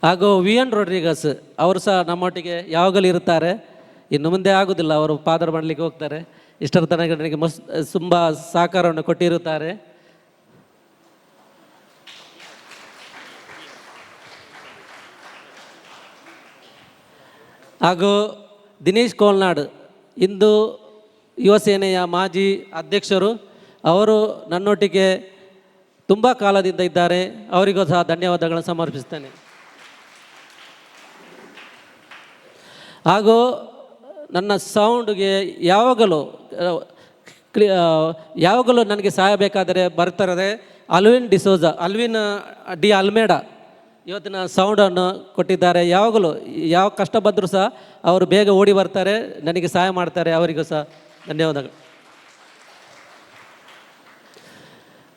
ಹಾಗೂ VN ರೋಡ್ರಿಗಸ್ ಅವರು ಸಹ ನಮ್ಮೊಟ್ಟಿಗೆ ಯಾವಾಗಲೂ ಇರ್ತಾರೆ. ಇನ್ನು ಮುಂದೆ ಆಗೋದಿಲ್ಲ, ಅವರು ಪಾದರ್ ಮಾಡಲಿಕ್ಕೆ ಹೋಗ್ತಾರೆ. ಇಷ್ಟರ ತನಕ ನನಗೆ ತುಂಬ ಸಹಕಾರವನ್ನು ಕೊಟ್ಟಿರುತ್ತಾರೆ. ಹಾಗೂ ದಿನೇಶ್ ಕೋಲ್ನಾಡ್ ಇಂದು ಯುವ ಸೇನೆಯ ಮಾಜಿ ಅಧ್ಯಕ್ಷರು. ಅವರು ನನ್ನೊಟ್ಟಿಗೆ ತುಂಬ ಕಾಲದಿಂದ ಇದ್ದಾರೆ. ಅವರಿಗೂ ಸಹ ಧನ್ಯವಾದಗಳನ್ನು ಸಮರ್ಪಿಸ್ತೇನೆ. ಹಾಗೂ ನನ್ನ ಸೌಂಡ್ಗೆ ಯಾವಾಗಲೂ ನನಗೆ ಸಹಾಯ ಬೇಕಾದರೆ ಬರ್ತಾರೆ ಅಲ್ವಿನ್ ಡಿ ಅಲ್ಮೇಡ ಇವತ್ತಿನ ಸೌಂಡನ್ನು ಕೊಟ್ಟಿದ್ದಾರೆ. ಯಾವಾಗಲೂ ಯಾವ ಕಷ್ಟ ಬಂದರೂ ಸಹ ಅವರು ಬೇಗ ಓಡಿ ಬರ್ತಾರೆ, ನನಗೆ ಸಹಾಯ ಮಾಡ್ತಾರೆ. ಅವರಿಗೂ ಸಹ ಧನ್ಯವಾದಗಳು.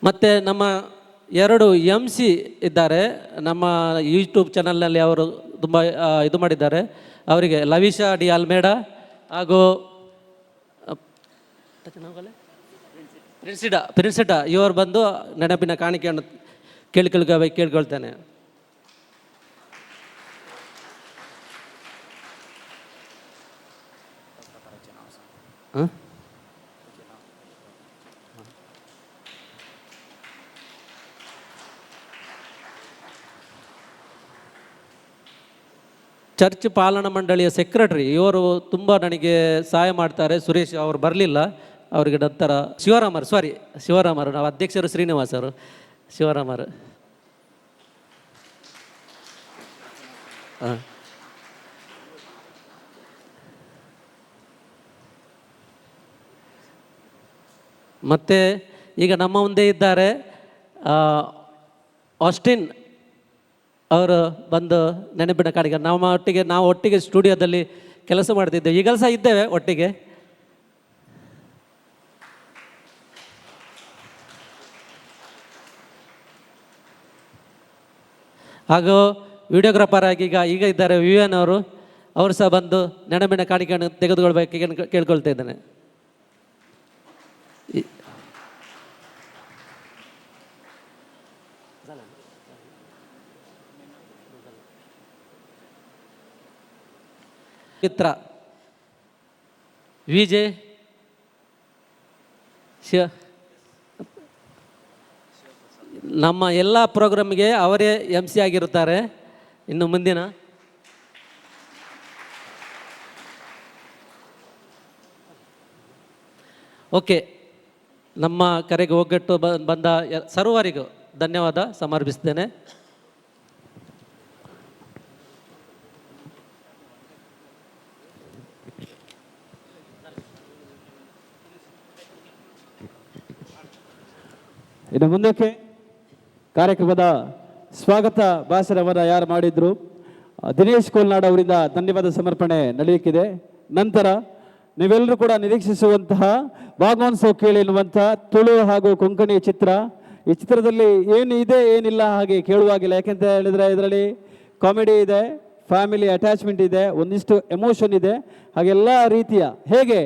ಮತ್ತು ನಮ್ಮ 2 MC ಇದ್ದಾರೆ ನಮ್ಮ ಯೂಟ್ಯೂಬ್ ಚಾನಲ್ನಲ್ಲಿ. ಅವರು ತುಂಬ ಇದು ಮಾಡಿದ್ದಾರೆ. ಅವರಿಗೆ ಲವಿಶಾ ಡಿ ಅಲ್ಮೇಡ ಹಾಗೂ ಪ್ರಿನ್ಸಿಡಾ ಇವರು ಬಂದು ನೆನಪಿನ ಕಾಣಿಕೆಯನ್ನು ಕೇಳ್ಕೊಳ್ತೇನೆ. ಚರ್ಚ್ ಪಾಲನಾ ಮಂಡಳಿಯ ಸೆಕ್ರೆಟರಿ ಇವರು ತುಂಬ ನನಗೆ ಸಹಾಯ ಮಾಡ್ತಾರೆ. ಸುರೇಶ್ ಅವರು ಬರಲಿಲ್ಲ, ಅವರಿಗೆ ನಂತರ ಶಿವರಾಮರು ನಾವು ಅಧ್ಯಕ್ಷರು ಶ್ರೀನಿವಾಸರು ಶಿವರಾಮರು. ಮತ್ತು ಈಗ ನಮ್ಮ ಮುಂದೆ ಇದ್ದಾರೆ ಆಸ್ಟಿನ್ ಅವರು ಬಂದು ನೆನಪಿನ ಕಾಣಿಕೆ ನಾವು ಒಟ್ಟಿಗೆ ಸ್ಟುಡಿಯೋದಲ್ಲಿ ಕೆಲಸ ಮಾಡ್ತಿದ್ದೇವೆ. ಈಗಲೂ ಸಹ ಇದ್ದೇವೆ ಒಟ್ಟಿಗೆ. ಹಾಗೂ ವಿಡಿಯೋಗ್ರಾಫರ್ ಆಗಿ ಈಗ ಇದ್ದಾರೆ VN ಅವರು ಸಹ ಬಂದು ನೆನಪಿನ ಕಾಣಿಕೆಯನ್ನು ತೆಗೆದುಕೊಳ್ಬೇಕು ಕೇಳ್ಕೊಳ್ತಾ ಇದ್ದೇನೆ. ಮಿತ್ರ VJ ನಮ್ಮ ಎಲ್ಲ ಪ್ರೋಗ್ರಾಮ್ಗೆ ಅವರೇ MC ಆಗಿರುತ್ತಾರೆ. ಇನ್ನು ಮುಂದಿನ ಓಕೆ, ನಮ್ಮ ಕರೆಗೆ ಒಗ್ಗಟ್ಟು ಬಂದ ಸರ್ವರಿಗೂ ಧನ್ಯವಾದ ಸಮರ್ಪಿಸ್ತೇನೆ. ಇನ್ನು ಮುಂದಕ್ಕೆ ಕಾರ್ಯಕ್ರಮದ ಸ್ವಾಗತ ಭಾಷಣವನ್ನು ಯಾರು ಮಾಡಿದ್ರು ದಿನೇಶ್ ಕೋಲ್ನಾಡ್ ಅವರಿಂದ ಧನ್ಯವಾದ ಸಮರ್ಪಣೆ ನಡೆಯಲಿಕ್ಕಿದೆ. ನಂತರ ನೀವೆಲ್ಲರೂ ಕೂಡ ನಿರೀಕ್ಷಿಸುವಂತಹ ಭಾಗವನ್ಸೋ ಕೇಳಿ ಎನ್ನುವಂಥ ತುಳು ಹಾಗೂ ಕೊಂಕಣಿ ಚಿತ್ರ. ಈ ಚಿತ್ರದಲ್ಲಿ ಏನು ಇದೆ ಏನಿಲ್ಲ ಹಾಗೆ ಕೇಳುವಾಗಿಲ್ಲ. ಯಾಕೆಂತ ಹೇಳಿದರೆ ಇದರಲ್ಲಿ ಕಾಮಿಡಿ ಇದೆ, ಫ್ಯಾಮಿಲಿ ಅಟ್ಯಾಚ್ಮೆಂಟ್ ಇದೆ, ಒಂದಿಷ್ಟು ಎಮೋಷನ್ ಇದೆ. ಹಾಗೆಲ್ಲ ರೀತಿಯ ಹೇಗೆ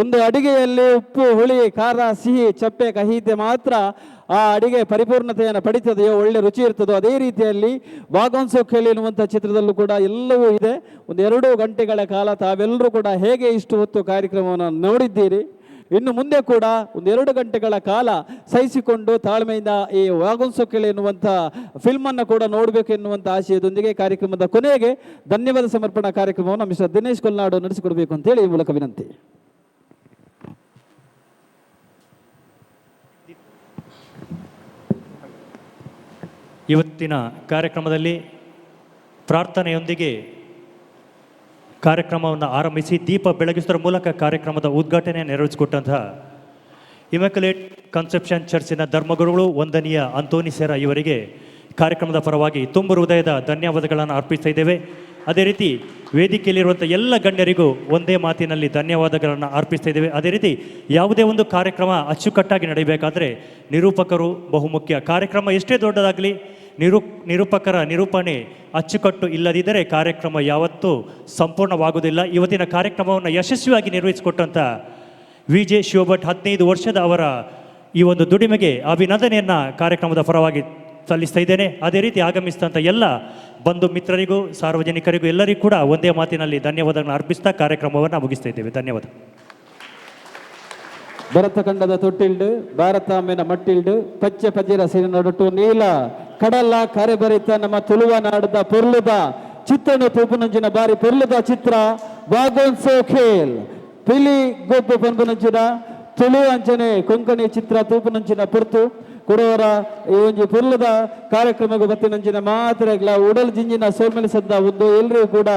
ಒಂದು ಅಡಿಗೆಯಲ್ಲಿ ಉಪ್ಪು, ಹುಳಿ, ಖಾರ, ಸಿಹಿ, ಚಪ್ಪೆ, ಕಹಿತೆ ಮಾತ್ರ ಆ ಅಡಿಗೆ ಪರಿಪೂರ್ಣತೆಯನ್ನು ಪಡಿತದೆಯೋ, ಒಳ್ಳೆ ರುಚಿ ಇರ್ತದೋ, ಅದೇ ರೀತಿಯಲ್ಲಿ ಭಾಗವನ್ಸೋ ಕೇಳಿ ಎನ್ನುವಂಥ ಚಿತ್ರದಲ್ಲೂ ಕೂಡ ಎಲ್ಲವೂ ಇದೆ. 2 ಗಂಟೆಗಳ ಕಾಲ ತಾವೆಲ್ಲರೂ ಕೂಡ ಹೇಗೆ ಇಷ್ಟು ಹೊತ್ತು ಕಾರ್ಯಕ್ರಮವನ್ನು ನೋಡಿದ್ದೀರಿ. ಇನ್ನು ಮುಂದೆ ಕೂಡ 2 ಗಂಟೆಗಳ ಕಾಲ ಸಹಿಸಿಕೊಂಡು ತಾಳ್ಮೆಯಿಂದ ಈ ಭಾಗವನ್ಸೋ ಕೇಳಿ ಎನ್ನುವಂಥ ಫಿಲ್ಮನ್ನು ಕೂಡ ನೋಡಬೇಕು ಎನ್ನುವಂಥ ಆಶಯದೊಂದಿಗೆ ಕಾರ್ಯಕ್ರಮದ ಕೊನೆಗೆ ಧನ್ಯವಾದ ಸಮರ್ಪಣಾ ಕಾರ್ಯಕ್ರಮವನ್ನು ಮಿಸ್ಟರ್ ದಿನೇಶ್ ಕೋಲ್ನಾಡ್ ನಡೆಸಿಕೊಡಬೇಕು ಅಂತೇಳಿ ಈ ಮೂಲಕ ವಿನಂತಿ. ಇವತ್ತಿನ ಕಾರ್ಯಕ್ರಮದಲ್ಲಿ ಪ್ರಾರ್ಥನೆಯೊಂದಿಗೆ ಕಾರ್ಯಕ್ರಮವನ್ನು ಆರಂಭಿಸಿ ದೀಪ ಬೆಳಗಿಸುವುದರ ಮೂಲಕ ಕಾರ್ಯಕ್ರಮದ ಉದ್ಘಾಟನೆ ನೆರವೇರಿಸಿಕೊಟ್ಟಂತಹ ಇಮ್ಯಾಕ್ಯುಲೇಟ್ ಕನ್ಸೆಪ್ಷನ್ ಚರ್ಚಿನ ಧರ್ಮಗುರುಗಳು ವಂದನೀಯ ಅಂತೋನಿ ಸೆರಾ ಇವರಿಗೆ ಕಾರ್ಯಕ್ರಮದ ಪರವಾಗಿ ತುಂಬ ಹೃದಯದ ಧನ್ಯವಾದಗಳನ್ನು ಅರ್ಪಿಸ್ತಾ ಇದ್ದೇವೆ. ಅದೇ ರೀತಿ ವೇದಿಕೆಯಲ್ಲಿರುವಂಥ ಎಲ್ಲ ಗಣ್ಯರಿಗೂ ಒಂದೇ ಮಾತಿನಲ್ಲಿ ಧನ್ಯವಾದಗಳನ್ನು ಅರ್ಪಿಸ್ತಾ ಇದ್ದೇವೆ. ಅದೇ ರೀತಿ ಯಾವುದೇ ಒಂದು ಕಾರ್ಯಕ್ರಮ ಅಚ್ಚುಕಟ್ಟಾಗಿ ನಡೆಯಬೇಕಾದ್ರೆ ನಿರೂಪಕರು ಬಹುಮುಖ್ಯ. ಕಾರ್ಯಕ್ರಮ ಎಷ್ಟೇ ದೊಡ್ಡದಾಗಲಿ ನಿರೂಪಕರ ನಿರೂಪಣೆ ಅಚ್ಚುಕಟ್ಟು ಇಲ್ಲದಿದ್ದರೆ ಕಾರ್ಯಕ್ರಮ ಯಾವತ್ತೂ ಸಂಪೂರ್ಣವಾಗುವುದಿಲ್ಲ. ಇವತ್ತಿನ ಕಾರ್ಯಕ್ರಮವನ್ನು ಯಶಸ್ವಿಯಾಗಿ ನಿರ್ವಹಿಸಿಕೊಟ್ಟಂಥ ವಿಜೆ ಶಿವಭಟ್ 15 ವರ್ಷದ ಅವರ ಈ ಒಂದು ದುಡಿಮೆಗೆ ಅಭಿನಂದನೆಯನ್ನು ಕಾರ್ಯಕ್ರಮದ ಪರವಾಗಿ ಸಲ್ಲಿಸ್ತಾ ಇದ್ದೇನೆ. ಅದೇ ರೀತಿ ಆಗಮಿಸಿದಂಥ ಎಲ್ಲ ಬಂಧು ಮಿತ್ರರಿಗೂ ಸಾರ್ವಜನಿಕರಿಗೂ ಎಲ್ಲರಿಗೂ ಕೂಡ ಒಂದೇ ಮಾತಿನಲ್ಲಿ ಧನ್ಯವಾದಗಳನ್ನು ಅರ್ಪಿಸ್ತಾ ಕಾರ್ಯಕ್ರಮವನ್ನು ಮುಗಿಸ್ತಾ ಇದ್ದೇವೆ. ಧನ್ಯವಾದ. ಭರತ ಖಂಡದ ತೊಟ್ಟಿಲ್ಡು ಭಾರತಾಂಬೆನ ಮಟ್ಟಿಲ್ಡು ಪಚ್ಚೆ ಪಜಿರ ಸಿರಿನೊಡಟು ನೀಲ ಕಡಲ ಕರೆಬರಿತ ನಮ್ಮ ತುಳುವ ನಾಡದ ಪೊರ್ಲುದ ಚಿತ್ರಣ ತೂಪುನಂಚಿನ ಬಾರಿ ಪೊರ್ಲುದ ಚಿತ್ರ ವಾಗೋತ್ಸವ ಖೇಲ್ ಪಿಲಿ ಗೊಬ್ಬು ಪನ್ಪುನಂಚಿನ ತುಳು ಅಂಚನೆ ಕೊಂಕಣಿ ಚಿತ್ರ ತೂಪುನಂಚಿನ ಪುರ್ತು ಕೊಡೋರ ಈ ಒಂದು ಪೊರ್ಲುದ ಕಾರ್ಯಕ್ರಮಕ್ಕೆ ಬತ್ತಿನಂಚಿನ ಮಾತ್ರೆಗಳ ಉಡಲ್ ಜಿಂಜಿನ ಸೋರ್ಮೆಲಿಸದ್ದ ಒಂದು ಎಲ್ಲರಿಗೂ ಕೂಡ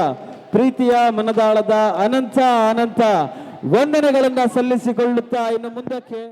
ಪ್ರೀತಿಯ ಮನದಾಳದ ಅನಂತ ವಂದನೆಗಳನ್ನ ಸಲ್ಲಿಸಿಕೊಳ್ಳುತ್ತಾ ಇನ್ನು ಮುಂದಕ್ಕೆ